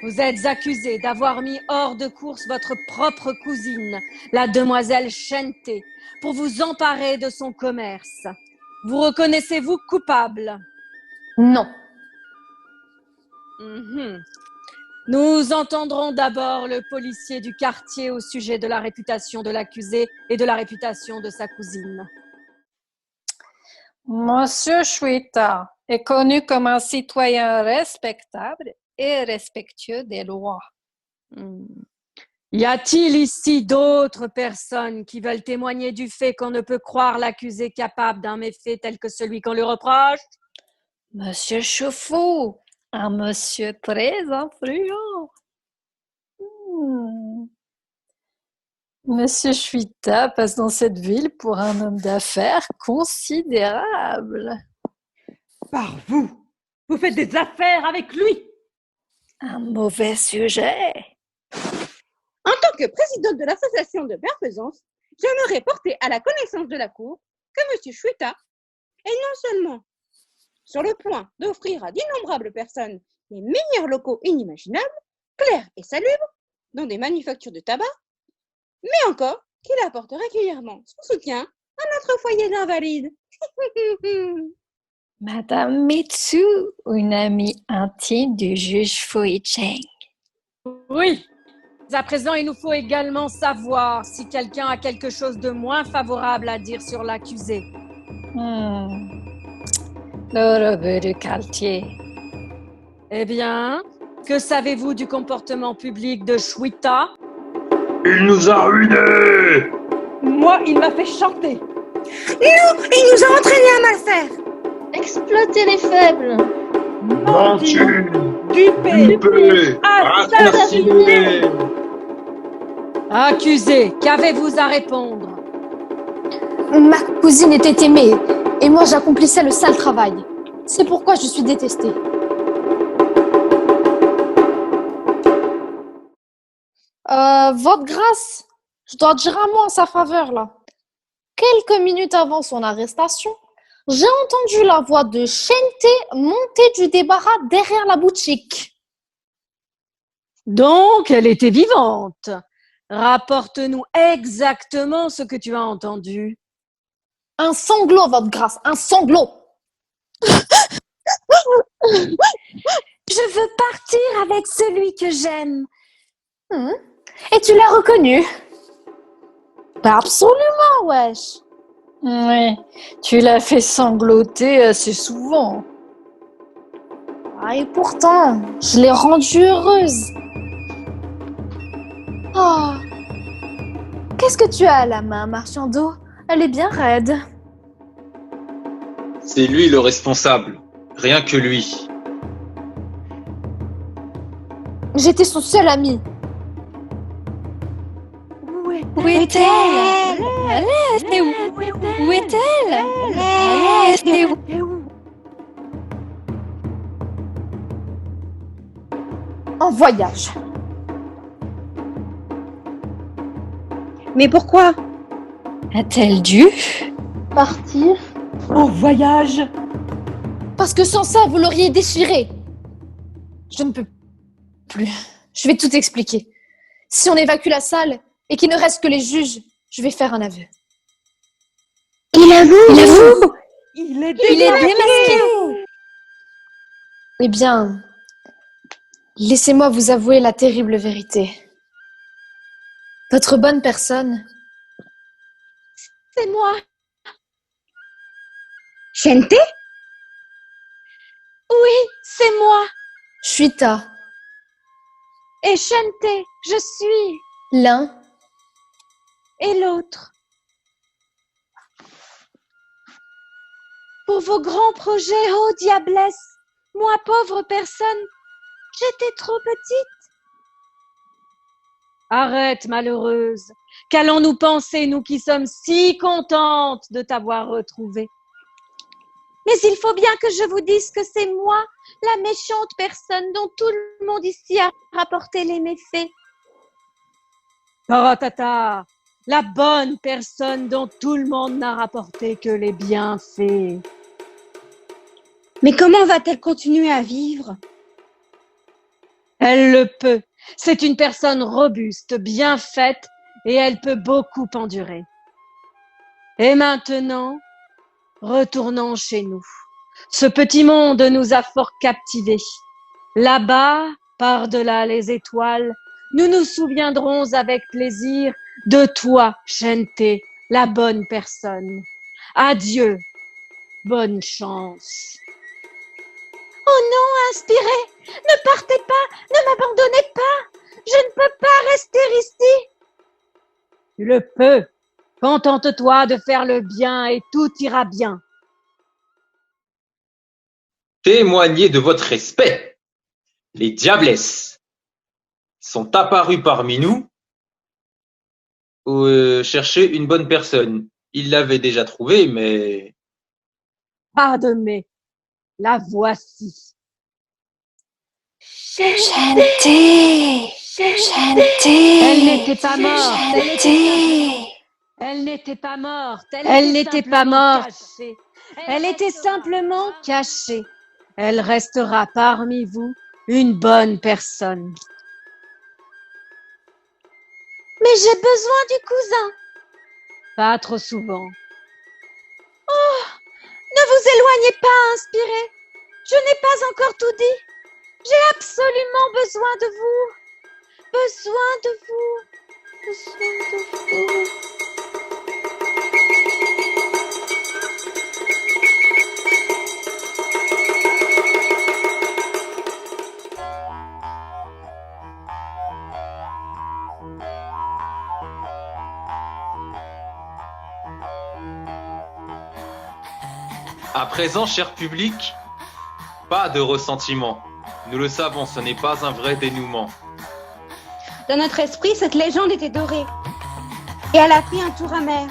Vous êtes accusé d'avoir mis hors de course votre propre cousine, la demoiselle Shenté, pour vous emparer de son commerce. Vous reconnaissez-vous coupable? Non. Nous entendrons d'abord le policier du quartier au sujet de la réputation de l'accusé et de la réputation de sa cousine. Monsieur Chouita est connu comme un citoyen respectable et respectueux des lois. Y a-t-il ici d'autres personnes qui veulent témoigner du fait qu'on ne peut croire l'accusé capable d'un méfait tel que celui qu'on lui reproche? Monsieur Chauffeau, un monsieur très influent. Monsieur Chouita passe dans cette ville pour un homme d'affaires considérable. Par vous! Vous faites des affaires avec lui! Un mauvais sujet. En tant que présidente de l'association de bienfaisance, j'aimerais porter à la connaissance de la Cour que M. Chouita est non seulement sur le point d'offrir à d'innombrables personnes les meilleurs locaux inimaginables, clairs et salubres, dans des manufactures de tabac, mais encore qu'il apporte régulièrement son soutien à notre foyer d'invalides. Madame Mitsu, une amie intime du juge Fui Cheng. Oui. À présent, il nous faut également savoir si quelqu'un a quelque chose de moins favorable à dire sur l'accusé. Le rebeu du quartier. Eh bien, que savez-vous du comportement public de Shweta? Il nous a ruinés! Moi, il m'a fait chanter. Il nous a entraînés à mal faire. Exploiter les faibles. Mentir! Dupé. Dupé! Assassiné! Accusé, qu'avez-vous à répondre? Ma cousine était aimée et moi j'accomplissais le sale travail. C'est pourquoi je suis détestée. Votre grâce, je dois dire un mot en sa faveur là. Quelques minutes avant son arrestation, j'ai entendu la voix de Shente monter du débarras derrière la boutique. Donc, elle était vivante. Rapporte-nous exactement ce que tu as entendu. Un sanglot, votre grâce, un sanglot. Je veux partir avec celui que j'aime. Et tu l'as reconnu? Absolument, wesh. Oui, tu l'as fait sangloter assez souvent. Ah, et pourtant, je l'ai rendue heureuse. Oh, qu'est-ce que tu as à la main, Marchando? Elle est bien raide. C'est lui le responsable. Rien que lui. J'étais son seul ami. Où est-elle? Où est-elle? En voyage. Mais pourquoi? A-t-elle dû Partir. En voyage. Parce que sans ça, vous l'auriez déchiré. Je ne peux plus. Je vais tout expliquer. Si on évacue la salle et qu'il ne reste que les juges, je vais faire un aveu. Il avoue. Il est démasqué. Eh bien, laissez-moi vous avouer la terrible vérité. Votre bonne personne, C'est moi. Shente? Oui, c'est moi. Shweta, Et Shente, je suis. l'un Et l'autre. Pour vos grands projets, ô diablesse, moi, pauvre personne, j'étais trop petite. Arrête, malheureuse. Qu'allons-nous penser, nous qui sommes si contentes de t'avoir retrouvée? Mais il faut bien que je vous dise que c'est moi, la méchante personne dont tout le monde ici a rapporté les méfaits. Taratata, la bonne personne dont tout le monde n'a rapporté que les bienfaits. Mais comment va-t-elle continuer à vivre? Elle le peut. C'est une personne robuste, bien faite, et elle peut beaucoup endurer. Et maintenant, retournons chez nous. Ce petit monde nous a fort captivés. Là-bas, par-delà les étoiles, nous nous souviendrons avec plaisir de toi, Shente, la bonne personne. Adieu, bonne chance. Oh non, inspirez, ne partez pas, ne m'abandonnez pas, je ne peux pas rester ici. Tu le peux. Contente-toi de faire le bien et tout ira bien. Témoignez de votre respect. Les diablesses sont apparues parmi nous chercher une bonne personne. Ils l'avaient déjà trouvée, mais... Pas de mais. La voici. Shente. Elle n'était pas morte. Elle n'était pas morte. Elle n'était pas morte. Cachée. Elle était simplement cachée. Elle restera parmi vous une bonne personne. Mais j'ai besoin du cousin. Pas trop souvent. Ne vous éloignez pas, inspiré. Je n'ai pas encore tout dit. J'ai absolument besoin de vous. Besoin de vous. Besoin de vous. À présent, cher public, pas de ressentiment. Nous le savons, ce n'est pas un vrai dénouement. Dans notre esprit, cette légende était dorée. Et elle a pris un tour amer,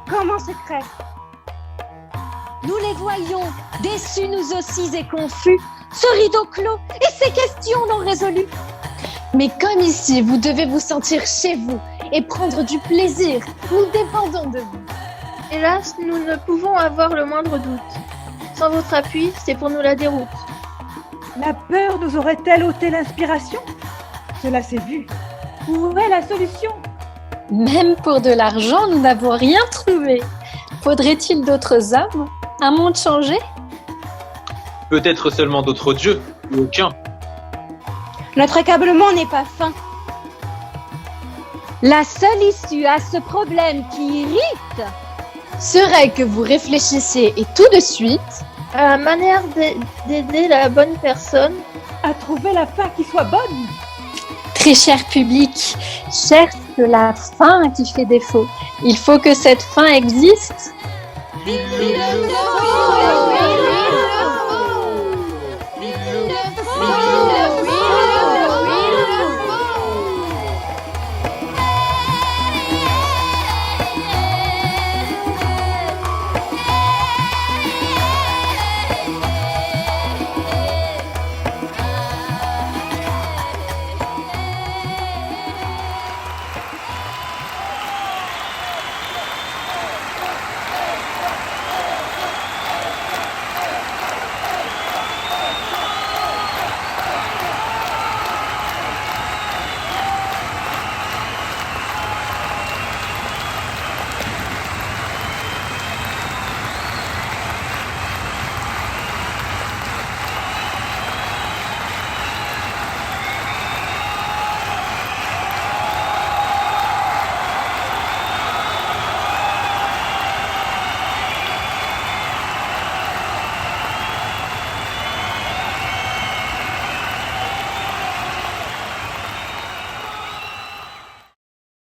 comme en secret. Nous les voyons, déçus nous aussi et confus, ce rideau clos et ces questions non résolues. Mais comme ici, vous devez vous sentir chez vous et prendre du plaisir, nous dépendons de vous. Hélas, nous ne pouvons avoir le moindre doute. Sans votre appui, c'est pour nous la déroute. La peur nous aurait-elle ôté l'inspiration? Cela s'est vu. Où est la solution? Même pour de l'argent, nous n'avons rien trouvé. Faudrait-il d'autres hommes? Un monde changé? Peut-être seulement d'autres dieux, ou aucun. Notre accablement n'est pas fin. La seule issue à ce problème qui irrite Serait que vous réfléchissiez et tout de suite À la manière d'aider la bonne personne. À trouver la fin qui soit bonne. Très cher public, cherche la fin qui fait défaut. Il faut que cette fin existe. Philosophe.